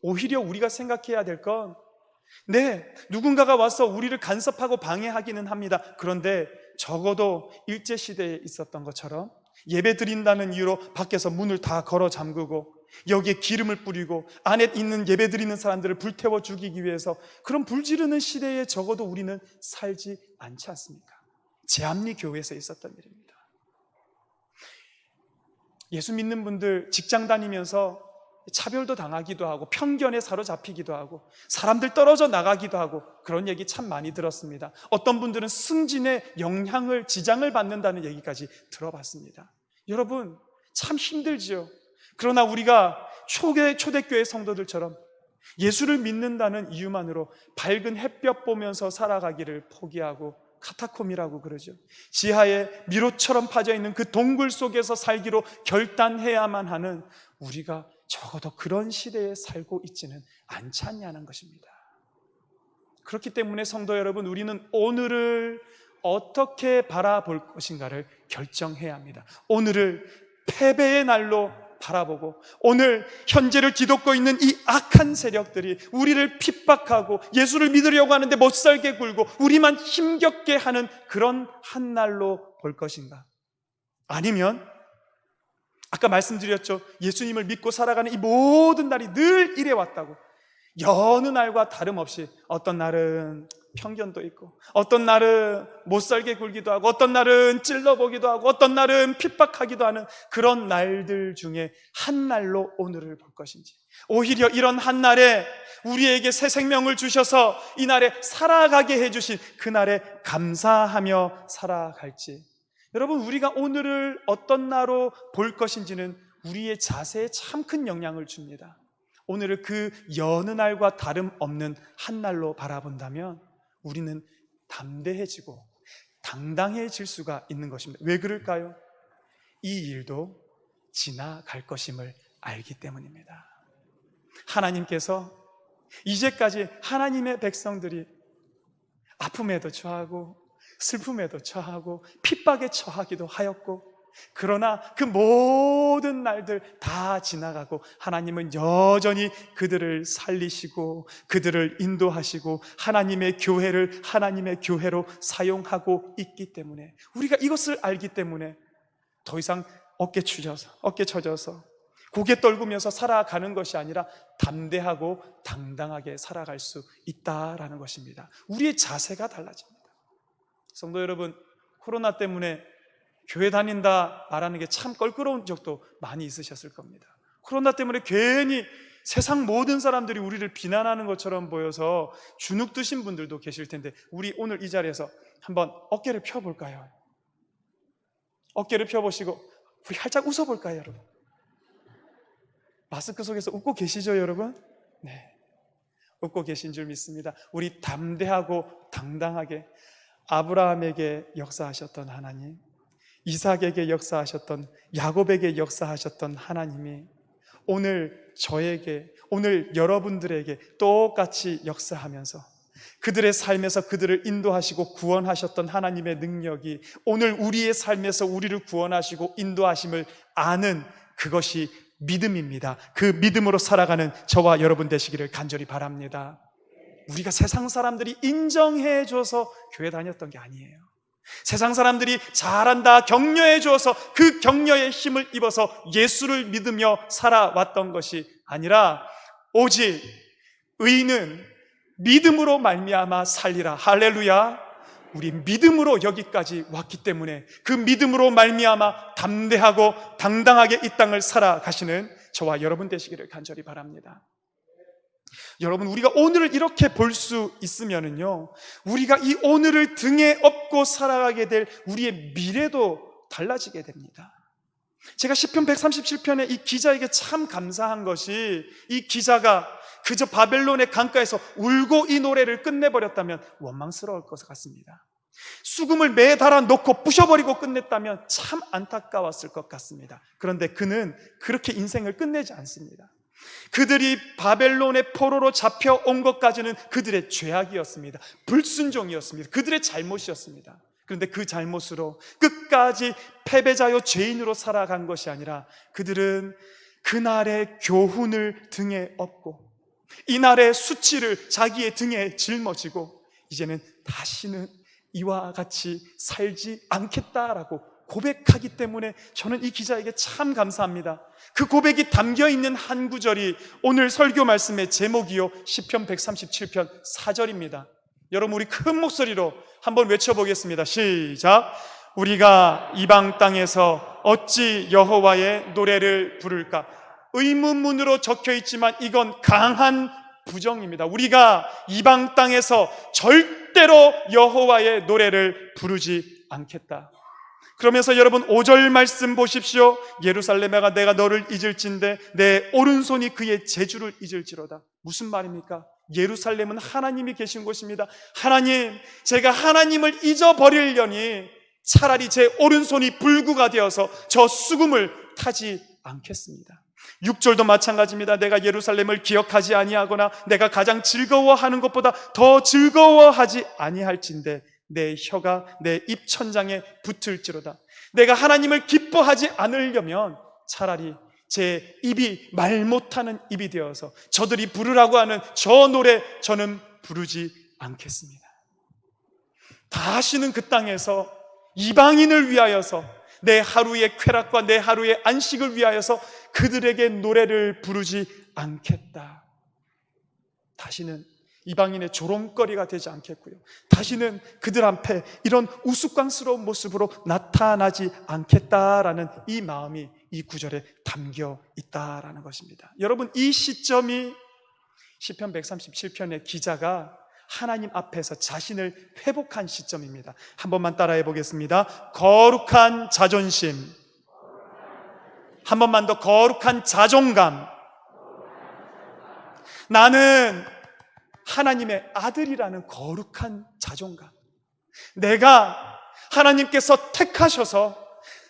오히려 우리가 생각해야 될 건, 네, 누군가가 와서 우리를 간섭하고 방해하기는 합니다. 그런데 적어도 일제시대에 있었던 것처럼 예배 드린다는 이유로 밖에서 문을 다 걸어 잠그고 여기에 기름을 뿌리고 안에 있는 예배 드리는 사람들을 불태워 죽이기 위해서 그런 불지르는 시대에 적어도 우리는 살지 않지 않습니까? 제암리 교회에서 있었던 일입니다. 예수 믿는 분들 직장 다니면서 차별도 당하기도 하고 편견에 사로잡히기도 하고 사람들 떨어져 나가기도 하고 그런 얘기 참 많이 들었습니다. 어떤 분들은 승진에 영향을, 지장을 받는다는 얘기까지 들어봤습니다. 여러분, 참 힘들지요. 그러나 우리가 초대교회 성도들처럼 예수를 믿는다는 이유만으로 밝은 햇볕 보면서 살아가기를 포기하고, 카타콤이라고 그러죠, 지하에 미로처럼 파져있는 그 동굴 속에서 살기로 결단해야만 하는 우리가 적어도 그런 시대에 살고 있지는 않지 않냐는 것입니다. 그렇기 때문에 성도 여러분, 우리는 오늘을 어떻게 바라볼 것인가를 결정해야 합니다. 오늘을 패배의 날로 바라보고, 오늘 현재를 뒤덮고 있는 이 악한 세력들이 우리를 핍박하고 예수를 믿으려고 하는데 못 살게 굴고 우리만 힘겹게 하는 그런 한 날로 볼 것인가? 아니면 아까 말씀드렸죠, 예수님을 믿고 살아가는 이 모든 날이 늘 이래 왔다고, 여느 날과 다름없이 어떤 날은 편견도 있고, 어떤 날은 못 살게 굴기도 하고, 어떤 날은 찔러보기도 하고, 어떤 날은 핍박하기도 하는 그런 날들 중에 한 날로 오늘을 볼 것인지, 오히려 이런 한 날에 우리에게 새 생명을 주셔서 이 날에 살아가게 해주신 그 날에 감사하며 살아갈지, 여러분, 우리가 오늘을 어떤 날로 볼 것인지는 우리의 자세에 참 큰 영향을 줍니다. 오늘을 그 여느 날과 다름없는 한 날로 바라본다면 우리는 담대해지고 당당해질 수가 있는 것입니다. 왜 그럴까요? 이 일도 지나갈 것임을 알기 때문입니다. 하나님께서 이제까지 하나님의 백성들이 아픔에도 처하고 슬픔에도 처하고 핍박에 처하기도 하였고, 그러나 그 모든 날들 다 지나가고 하나님은 여전히 그들을 살리시고 그들을 인도하시고 하나님의 교회를 하나님의 교회로 사용하고 있기 때문에, 우리가 이것을 알기 때문에 더 이상 어깨 쳐져서 고개 떨구면서 살아가는 것이 아니라 담대하고 당당하게 살아갈 수 있다라는 것입니다. 우리의 자세가 달라집니다. 성도 여러분, 코로나 때문에 교회 다닌다 말하는 게 참 껄끄러운 적도 많이 있으셨을 겁니다. 코로나 때문에 괜히 세상 모든 사람들이 우리를 비난하는 것처럼 보여서 주눅 드신 분들도 계실 텐데, 우리 오늘 이 자리에서 한번 어깨를 펴볼까요? 어깨를 펴보시고 우리 활짝 웃어볼까요, 여러분? 마스크 속에서 웃고 계시죠, 여러분? 네, 웃고 계신 줄 믿습니다. 우리 담대하고 당당하게 아브라함에게 역사하셨던 하나님, 이삭에게 역사하셨던, 야곱에게 역사하셨던 하나님이 오늘 저에게, 오늘 여러분들에게 똑같이 역사하면서 그들의 삶에서 그들을 인도하시고 구원하셨던 하나님의 능력이 오늘 우리의 삶에서 우리를 구원하시고 인도하심을 아는 그것이 믿음입니다. 그 믿음으로 살아가는 저와 여러분 되시기를 간절히 바랍니다. 우리가 세상 사람들이 인정해 줘서 교회 다녔던 게 아니에요. 세상 사람들이 잘한다 격려해 주어서 그 격려의 힘을 입어서 예수를 믿으며 살아왔던 것이 아니라, 오직 의인은 믿음으로 말미암아 살리라. 할렐루야. 우리 믿음으로 여기까지 왔기 때문에 그 믿음으로 말미암아 담대하고 당당하게 이 땅을 살아가시는 저와 여러분 되시기를 간절히 바랍니다. 여러분, 우리가 오늘을 이렇게 볼 수 있으면은요, 우리가 이 오늘을 등에 업고 살아가게 될 우리의 미래도 달라지게 됩니다. 제가 시편 137편의 이 기자에게 참 감사한 것이, 이 기자가 그저 바벨론의 강가에서 울고 이 노래를 끝내버렸다면 원망스러울 것 같습니다. 수금을 매달아 놓고 부셔버리고 끝냈다면 참 안타까웠을 것 같습니다. 그런데 그는 그렇게 인생을 끝내지 않습니다. 그들이 바벨론의 포로로 잡혀온 것까지는 그들의 죄악이었습니다. 불순종이었습니다. 그들의 잘못이었습니다. 그런데 그 잘못으로 끝까지 패배자요 죄인으로 살아간 것이 아니라 그들은 그날의 교훈을 등에 업고 이날의 수치를 자기의 등에 짊어지고 이제는 다시는 이와 같이 살지 않겠다라고 고백하기 때문에 저는 이 기자에게 참 감사합니다. 그 고백이 담겨있는 한 구절이 오늘 설교 말씀의 제목이요 시편 137편 4절입니다. 여러분 우리 큰 목소리로 한번 외쳐보겠습니다. 시작. 우리가 이방 땅에서 어찌 여호와의 노래를 부를까? 의문문으로 적혀 있지만 이건 강한 부정입니다. 우리가 이방 땅에서 절대로 여호와의 노래를 부르지 않겠다. 그러면서 여러분 5절 말씀 보십시오. 예루살렘아 내가 너를 잊을진대 내 오른손이 그의 재주를 잊을지로다. 무슨 말입니까? 예루살렘은 하나님이 계신 곳입니다. 하나님, 제가 하나님을 잊어버리려니 차라리 제 오른손이 불구가 되어서 저 수금을 타지 않겠습니다. 6절도 마찬가지입니다. 내가 예루살렘을 기억하지 아니하거나 내가 가장 즐거워하는 것보다 더 즐거워하지 아니할진대 내 혀가 내 입천장에 붙을지로다. 내가 하나님을 기뻐하지 않으려면 차라리 제 입이 말 못하는 입이 되어서 저들이 부르라고 하는 저 노래 저는 부르지 않겠습니다. 다시는 그 땅에서 이방인을 위하여서 내 하루의 쾌락과 내 하루의 안식을 위하여서 그들에게 노래를 부르지 않겠다. 다시는 이방인의 조롱거리가 되지 않겠고요. 다시는 그들 앞에 이런 우스꽝스러운 모습으로 나타나지 않겠다라는 이 마음이 이 구절에 담겨 있다라는 것입니다. 여러분 이 시점이 시편 137편의 기자가 하나님 앞에서 자신을 회복한 시점입니다. 한 번만 따라해 보겠습니다. 거룩한 자존심, 한 번만 더 거룩한 자존감. 나는 하나님의 아들이라는 거룩한 자존감. 내가 하나님께서 택하셔서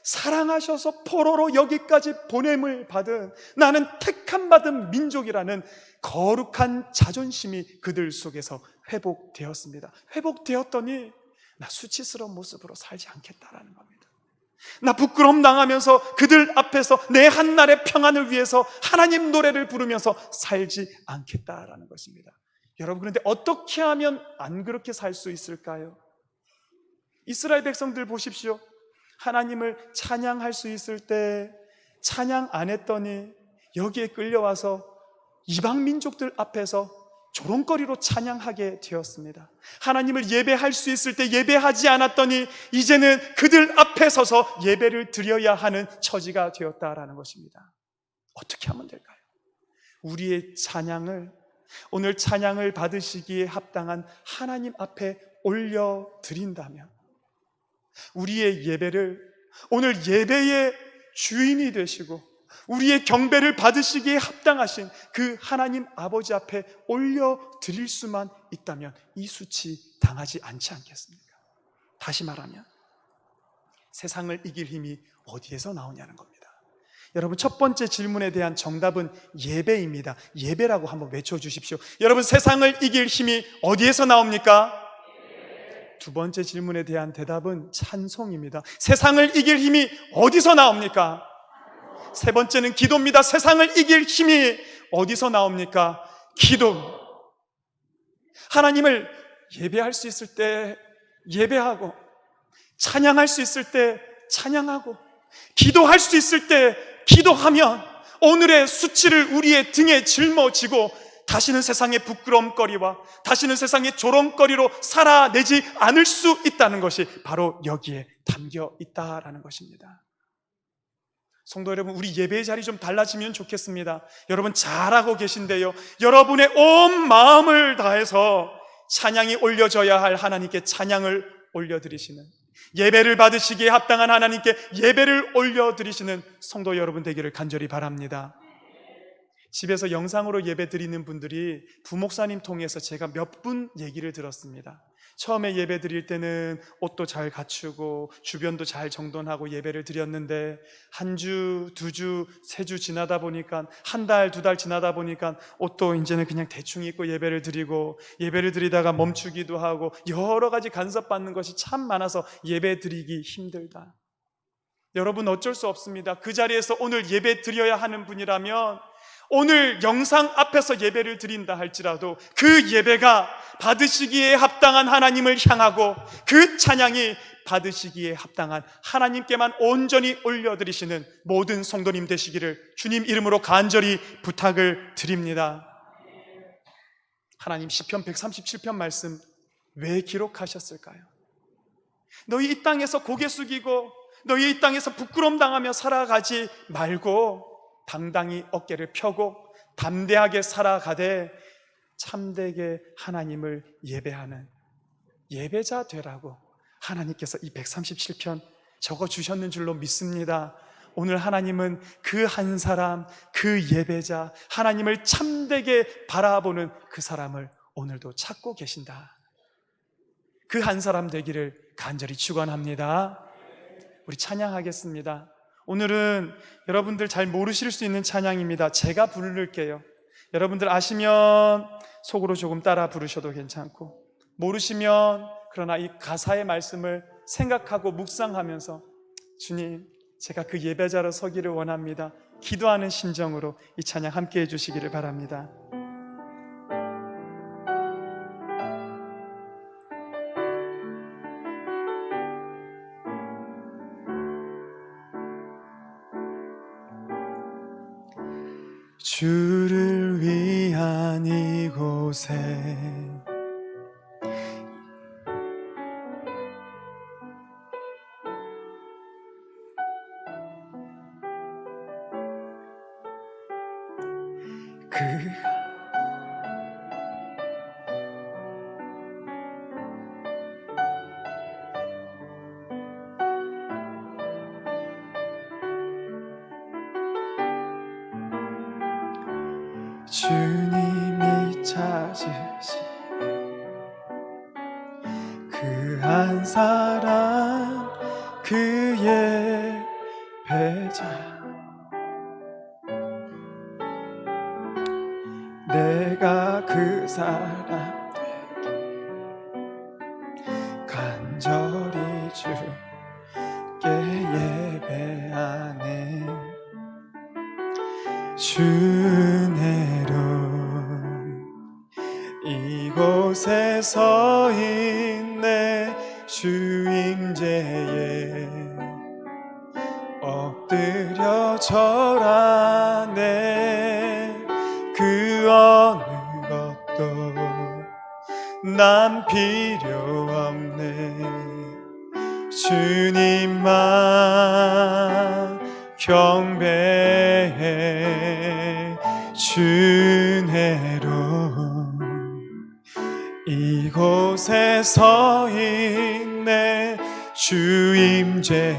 사랑하셔서 포로로 여기까지 보냄을 받은 나는 택함 받은 민족이라는 거룩한 자존심이 그들 속에서 회복되었습니다. 회복되었더니 나 수치스러운 모습으로 살지 않겠다라는 겁니다. 나 부끄러움 당하면서 그들 앞에서 내 한날의 평안을 위해서 하나님 노래를 부르면서 살지 않겠다라는 것입니다. 여러분 그런데 어떻게 하면 안 그렇게 살 수 있을까요? 이스라엘 백성들 보십시오. 하나님을 찬양할 수 있을 때 찬양 안 했더니 여기에 끌려와서 이방 민족들 앞에서 조롱거리로 찬양하게 되었습니다. 하나님을 예배할 수 있을 때 예배하지 않았더니 이제는 그들 앞에 서서 예배를 드려야 하는 처지가 되었다라는 것입니다. 어떻게 하면 될까요? 우리의 찬양을 오늘 찬양을 받으시기에 합당한 하나님 앞에 올려드린다면 우리의 예배를 오늘 예배의 주인이 되시고 우리의 경배를 받으시기에 합당하신 그 하나님 아버지 앞에 올려드릴 수만 있다면 이 수치 당하지 않지 않겠습니까? 다시 말하면 세상을 이길 힘이 어디에서 나오냐는 겁니다. 여러분 첫 번째 질문에 대한 정답은 예배입니다. 예배라고 한번 외쳐주십시오. 여러분 세상을 이길 힘이 어디에서 나옵니까? 두 번째 질문에 대한 대답은 찬송입니다. 세상을 이길 힘이 어디서 나옵니까? 세 번째는 기도입니다. 세상을 이길 힘이 어디서 나옵니까? 기도. 하나님을 예배할 수 있을 때 예배하고 찬양할 수 있을 때 찬양하고 기도할 수 있을 때 기도하면 오늘의 수치를 우리의 등에 짊어지고 다시는 세상의 부끄러움거리와 다시는 세상의 조롱거리로 살아내지 않을 수 있다는 것이 바로 여기에 담겨 있다라는 것입니다. 성도 여러분, 우리 예배의 자리 좀 달라지면 좋겠습니다. 여러분 잘하고 계신데요, 여러분의 온 마음을 다해서 찬양이 올려져야 할 하나님께 찬양을 올려드리시는, 예배를 받으시기에 합당한 하나님께 예배를 올려드리시는 성도 여러분 되기를 간절히 바랍니다. 집에서 영상으로 예배 드리는 분들이 부목사님 통해서 제가 몇 분 얘기를 들었습니다. 처음에 예배 드릴 때는 옷도 잘 갖추고 주변도 잘 정돈하고 예배를 드렸는데 한 주, 두 주, 세 주 지나다 보니까 한 달, 두 달 지나다 보니까 옷도 이제는 그냥 대충 입고 예배를 드리고 예배를 드리다가 멈추기도 하고 여러 가지 간섭받는 것이 참 많아서 예배 드리기 힘들다. 여러분 어쩔 수 없습니다. 그 자리에서 오늘 예배 드려야 하는 분이라면 오늘 영상 앞에서 예배를 드린다 할지라도 그 예배가 받으시기에 합당한 하나님을 향하고 그 찬양이 받으시기에 합당한 하나님께만 온전히 올려드리시는 모든 성도님 되시기를 주님 이름으로 간절히 부탁을 드립니다. 하나님 시편 137편 말씀 왜 기록하셨을까요? 너희 이 땅에서 고개 숙이고 너희 이 땅에서 부끄러움 당하며 살아가지 말고 당당히 어깨를 펴고 담대하게 살아가되 참되게 하나님을 예배하는 예배자 되라고 하나님께서 이 137편 적어주셨는 줄로 믿습니다. 오늘 하나님은 그 한 사람, 그 예배자, 하나님을 참되게 바라보는 그 사람을 오늘도 찾고 계신다. 그 한 사람 되기를 간절히 축원합니다. 우리 찬양하겠습니다. 오늘은 여러분들 잘 모르실 수 있는 찬양입니다. 제가 부를게요. 여러분들 아시면 속으로 조금 따라 부르셔도 괜찮고, 모르시면 그러나 이 가사의 말씀을 생각하고 묵상하면서 주님, 제가 그 예배자로 서기를 원합니다. 기도하는 심정으로 이 찬양 함께 해주시기를 바랍니다. 주를 위한 이곳에 주님이 찾으신 그 한 사람, 그의 배자, 내가 그 사람 간절히 주께 예배하네. 주내로 이곳에 서 있네. 주임제에 엎드려 절하네. 그 어느 것도 난 필요 없네. 주님만 경배해. 주내로 이곳에 서 있네. 주임제에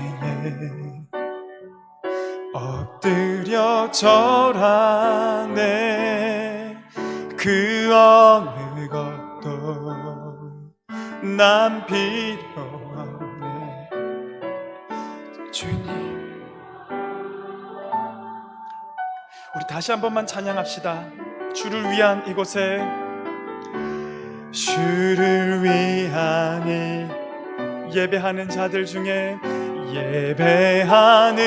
엎드려 절하네. 그 어느 것도 난 필요 없네. 주님, 우리 다시 한 번만 찬양합시다. 주를 위한 이곳에, 주를 위한 이 예배하는 자들 중에, 예배하는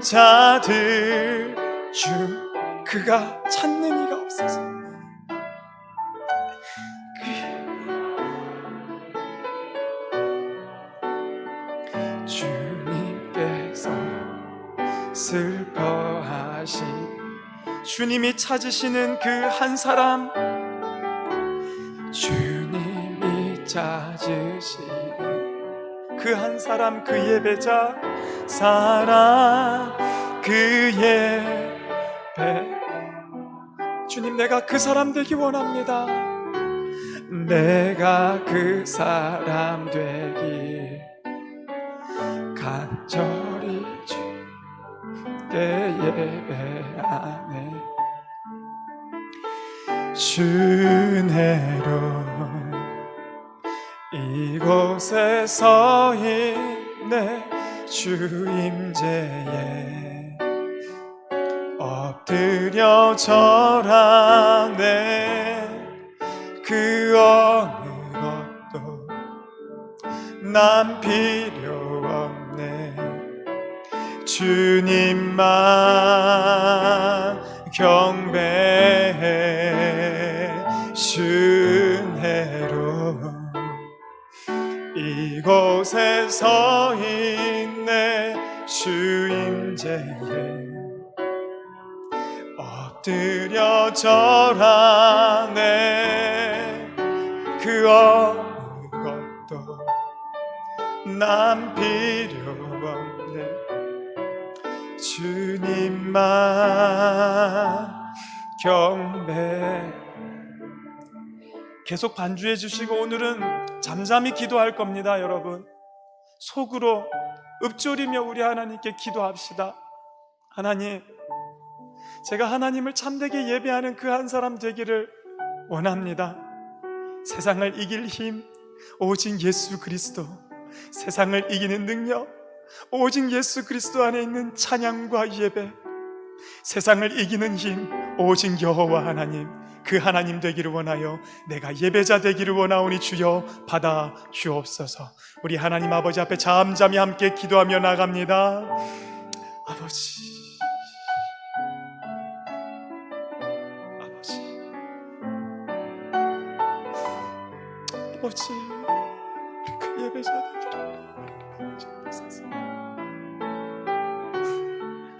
자들 중 그가 찾는 이가 없어서 주님께서 슬퍼하시 주님이 찾으시는 그 한 사람, 주님이 찾으시는 그 한 사람, 그 예배자, 사랑, 그 예배. 주님, 내가 그 사람 되기 원합니다. 내가 그 사람 되기 간절히 주께 예배하네. 주 은혜로 이곳에 서 있네. 주 임재에 엎드려 절하네. 그 어느 것도 난 필요 없네. 주님만 경배해. 주 은혜로 이곳에 서 있네. 주 임재에 엎드려 절하네. 그 어느 것도 난 필요 없네. 주님만 경배. 계속 반주해 주시고 오늘은 잠잠히 기도할 겁니다. 여러분, 속으로 읊조리며 우리 하나님께 기도합시다. 하나님, 제가 하나님을 참되게 예배하는 그 한 사람 되기를 원합니다. 세상을 이길 힘 오직 예수 그리스도, 세상을 이기는 능력 오직 예수 그리스도 안에 있는 찬양과 예배, 세상을 이기는 힘 오직 여호와 하나님, 그 하나님 되기를 원하여 내가 예배자 되기를 원하오니 주여 받아 주옵소서. 우리 하나님 아버지 앞에 잠잠히 함께 기도하며 나갑니다. 아버지, 아버지, 우리 그 예배자 되기를 주옵소서.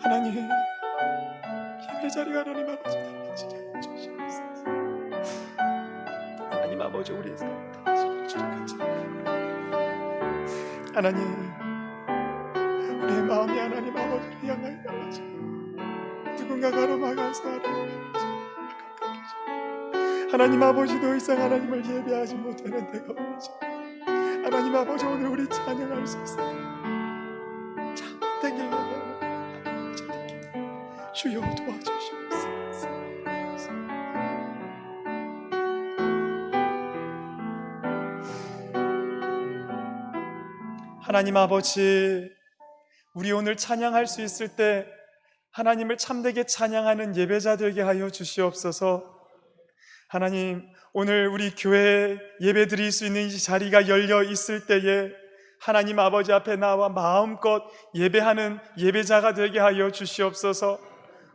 하나님, 예배자리가 하나님 아버지 달라지게 해주시옵소서. 하나님 아버지, 우리 하나님, 우리의 마음이 하나님 아버지를 향하여 달라지고 누군가 가로막아서 하나님 아버지 더 이상 하나님을 예배하지 못하는 데가 오죠. 하나님 아버지, 오늘 우리 찬양할 수 있습니다. 참되게 예배하는 주여 도와주시옵소서. 하나님 아버지, 우리 오늘 찬양할 수 있을 때 하나님을 참되게 찬양하는 예배자 되게 하여 주시옵소서. 하나님, 오늘 우리 교회에 예배 드릴 수 있는 이 자리가 열려 있을 때에 하나님 아버지 앞에 나와 마음껏 예배하는 예배자가 되게 하여 주시옵소서.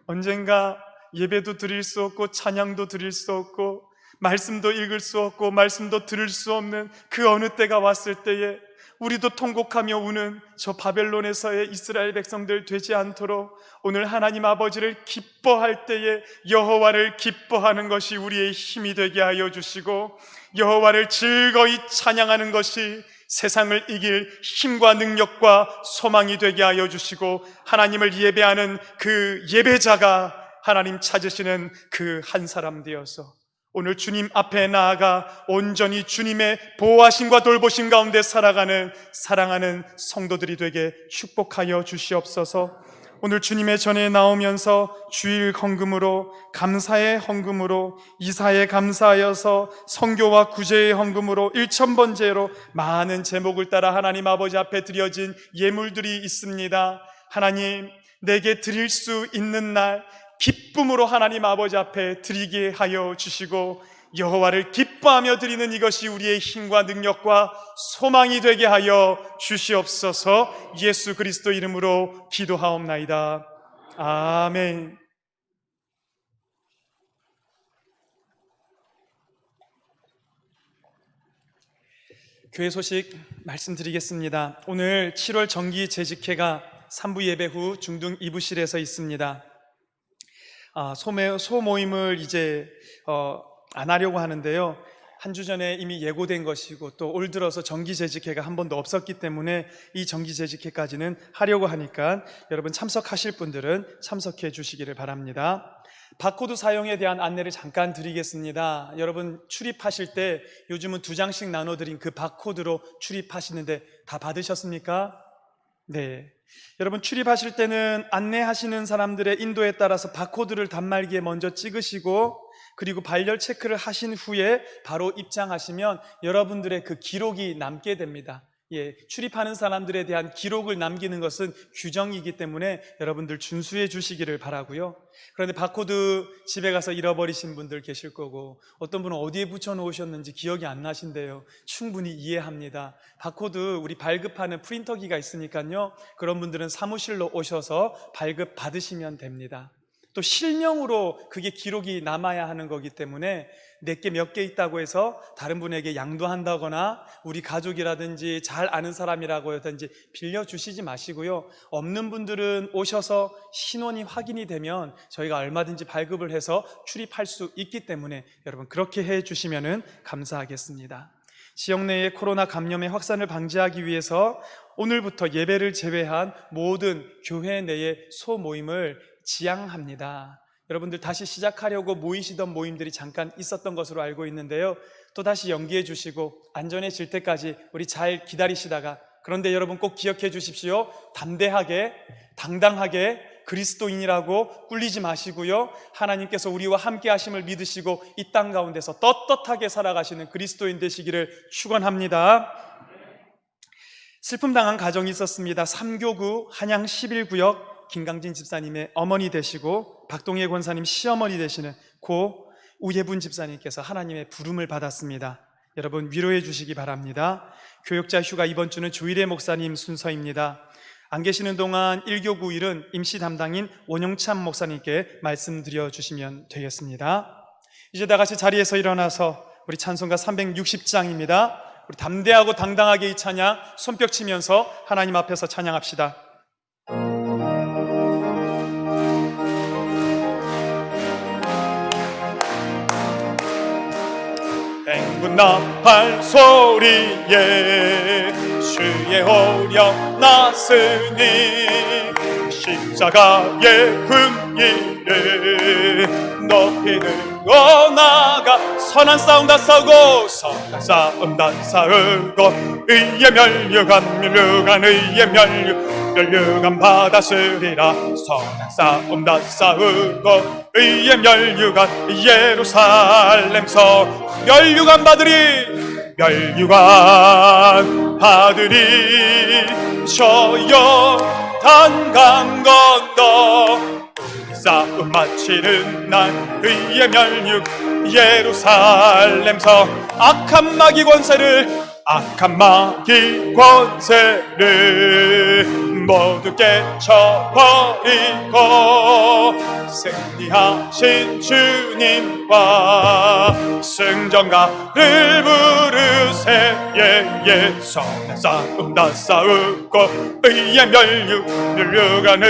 언젠가 예배도 드릴 수 없고 찬양도 드릴 수 없고 말씀도 읽을 수 없고 말씀도 들을 수 없는 그 어느 때가 왔을 때에 우리도 통곡하며 우는 저 바벨론에서의 이스라엘 백성들 되지 않도록 오늘 하나님 아버지를 기뻐할 때에 여호와를 기뻐하는 것이 우리의 힘이 되게 하여 주시고, 여호와를 즐거이 찬양하는 것이 세상을 이길 힘과 능력과 소망이 되게 하여 주시고, 하나님을 예배하는 그 예배자가 하나님 찾으시는 그 한 사람 되어서 오늘 주님 앞에 나아가 온전히 주님의 보호하심과 돌보심 가운데 살아가는 사랑하는 성도들이 되게 축복하여 주시옵소서. 오늘 주님의 전에 나오면서 주일 헌금으로, 감사의 헌금으로, 이사에 감사하여서 선교와 구제의 헌금으로, 일천번제로 많은 제목을 따라 하나님 아버지 앞에 드려진 예물들이 있습니다. 하나님, 내게 드릴 수 있는 날 기쁨으로 하나님 아버지 앞에 드리게 하여 주시고, 여호와를 기뻐하며 드리는 이것이 우리의 힘과 능력과 소망이 되게 하여 주시옵소서. 예수 그리스도 이름으로 기도하옵나이다. 아멘. 교회 소식 말씀드리겠습니다. 오늘 7월 정기 재직회가 3부 예배 후 중등 2부실에서 있습니다. 소모임을 이제 안 하려고 하는데요, 한 주 전에 이미 예고된 것이고 또 올 들어서 정기재직회가 한 번도 없었기 때문에 이 정기재직회까지는 하려고 하니까 여러분 참석하실 분들은 참석해 주시기를 바랍니다. 바코드 사용에 대한 안내를 잠깐 드리겠습니다. 여러분 출입하실 때 요즘은 2장씩 나눠드린 그 바코드로 출입하시는데 다 받으셨습니까? 네. 여러분 출입하실 때는 안내하시는 사람들의 인도에 따라서 바코드를 단말기에 먼저 찍으시고 그리고 발열 체크를 하신 후에 바로 입장하시면 여러분들의 그 기록이 남게 됩니다. 출입하는 사람들에 대한 기록을 남기는 것은 규정이기 때문에 여러분들 준수해 주시기를 바라고요. 그런데 바코드 집에 가서 잃어버리신 분들 계실 거고, 어떤 분은 어디에 붙여 놓으셨는지 기억이 안 나신대요. 충분히 이해합니다. 바코드 우리 발급하는 프린터기가 있으니까요, 그런 분들은 사무실로 오셔서 발급 받으시면 됩니다. 또 실명으로 그게 기록이 남아야 하는 거기 때문에 내게 몇 개 있다고 해서 다른 분에게 양도한다거나 우리 가족이라든지 잘 아는 사람이라고 하든지 빌려주시지 마시고요. 없는 분들은 오셔서 신원이 확인이 되면 저희가 얼마든지 발급을 해서 출입할 수 있기 때문에 여러분 그렇게 해 주시면 감사하겠습니다. 지역 내의 코로나 감염의 확산을 방지하기 위해서 오늘부터 예배를 제외한 모든 교회 내의 소모임을 지양합니다. 여러분들 다시 시작하려고 모이시던 모임들이 잠깐 있었던 것으로 알고 있는데요, 또 다시 연기해 주시고 안전해질 때까지 우리 잘 기다리시다가, 그런데 여러분 꼭 기억해 주십시오. 담대하게 당당하게 그리스도인이라고 꿀리지 마시고요, 하나님께서 우리와 함께 하심을 믿으시고 이 땅 가운데서 떳떳하게 살아가시는 그리스도인 되시기를 축원합니다. 슬픔 당한 가정이 있었습니다. 삼교구 한양 11구역 김강진 집사님의 어머니 되시고 박동혜 권사님 시어머니 되시는 고 우예분 집사님께서 하나님의 부름을 받았습니다. 여러분 위로해 주시기 바랍니다. 교역자 휴가 이번 주는 조일의 목사님 순서입니다. 안 계시는 동안 1교구 1은 임시 담당인 원영참 목사님께 말씀드려 주시면 되겠습니다. 이제 다 같이 자리에서 일어나서 우리 찬송가 360장입니다. 우리 담대하고 당당하게 이 찬양 손뼉 치면서 하나님 앞에서 찬양합시다. 행군 나팔 소리에 주의 오력 났으니 십자가의 분기를 높이 들어 나가 선한 싸움 다 싸우고 선한 싸움 다 싸우고 의의 멸류관 의의 멸류관 받았으리라. 선한 싸움 다 싸우고 의의 멸류관 예루살렘서 멸류관 받으리 저 요단강 건너 우리 싸움 마치는 날 의의 멸류 예루살렘서 악한 마귀 권세를 모두 깨쳐버리고 승리하신 주님과 승전가를 부르세. 예예 선한 싸움 다 싸우고 의의 멸류관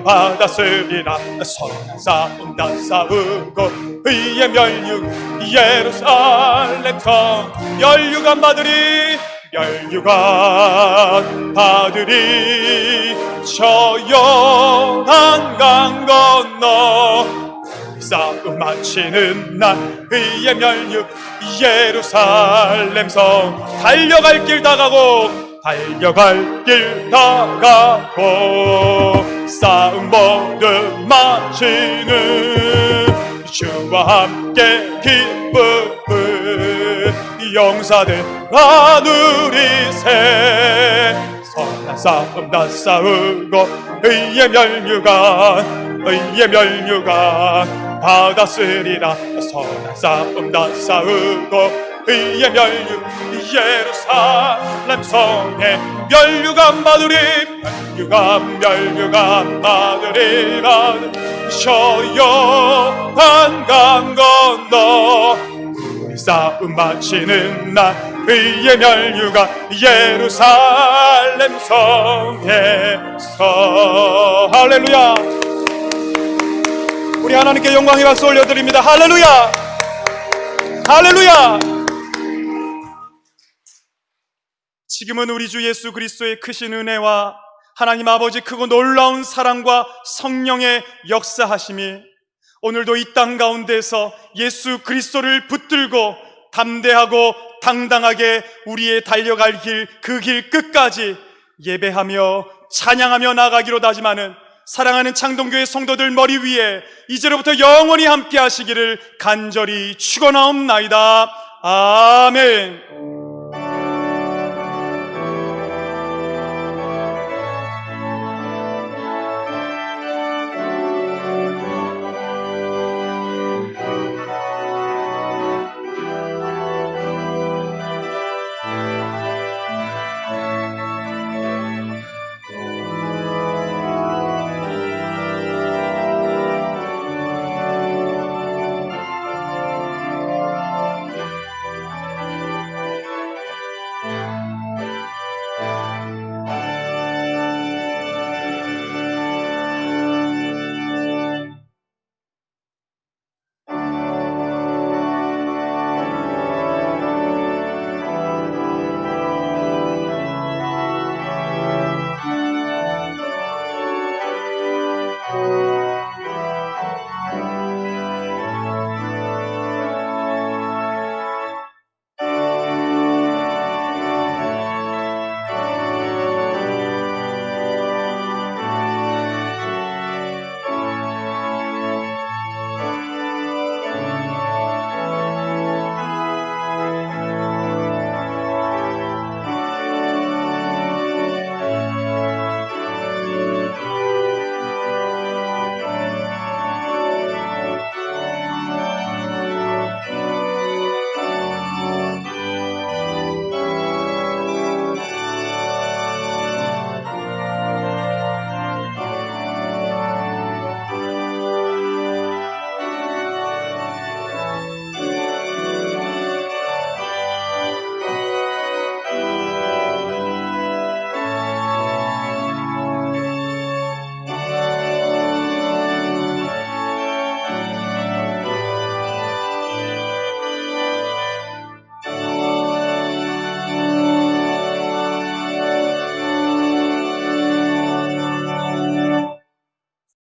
받았으리라. 선한 싸움 다 싸우고 의의 예루살렘 성 멸류관 받으리 저 요단강 건너 싸움 마치는 날 의의 예루살렘 성 달려갈 길 다가고 싸움 모두 마치는 주와 함께 기쁨을 용사들 나누리세. 선한 싸움 다 싸우고 의의 멸류관 받았으리라. 선한 싸움 다 싸우고 의의 예루살렘 성에 멸류관 받으리 저 요단강 건너 우리 싸움 마치는 날 의의 멸류관 예루살렘 성에서. 할렐루야. 우리 하나님께 영광의 박수 올려드립니다. 할렐루야. 할렐루야. 지금은 우리 주 예수 그리스도의 크신 은혜와 하나님 아버지 크고 놀라운 사랑과 성령의 역사하심이 오늘도 이 땅 가운데서 예수 그리스도를 붙들고 담대하고 당당하게 우리의 달려갈 길, 그 길 끝까지 예배하며 찬양하며 나가기로 다짐하는 사랑하는 창동교회 성도들 머리 위에 이제로부터 영원히 함께 하시기를 간절히 축원하옵나이다. 아멘.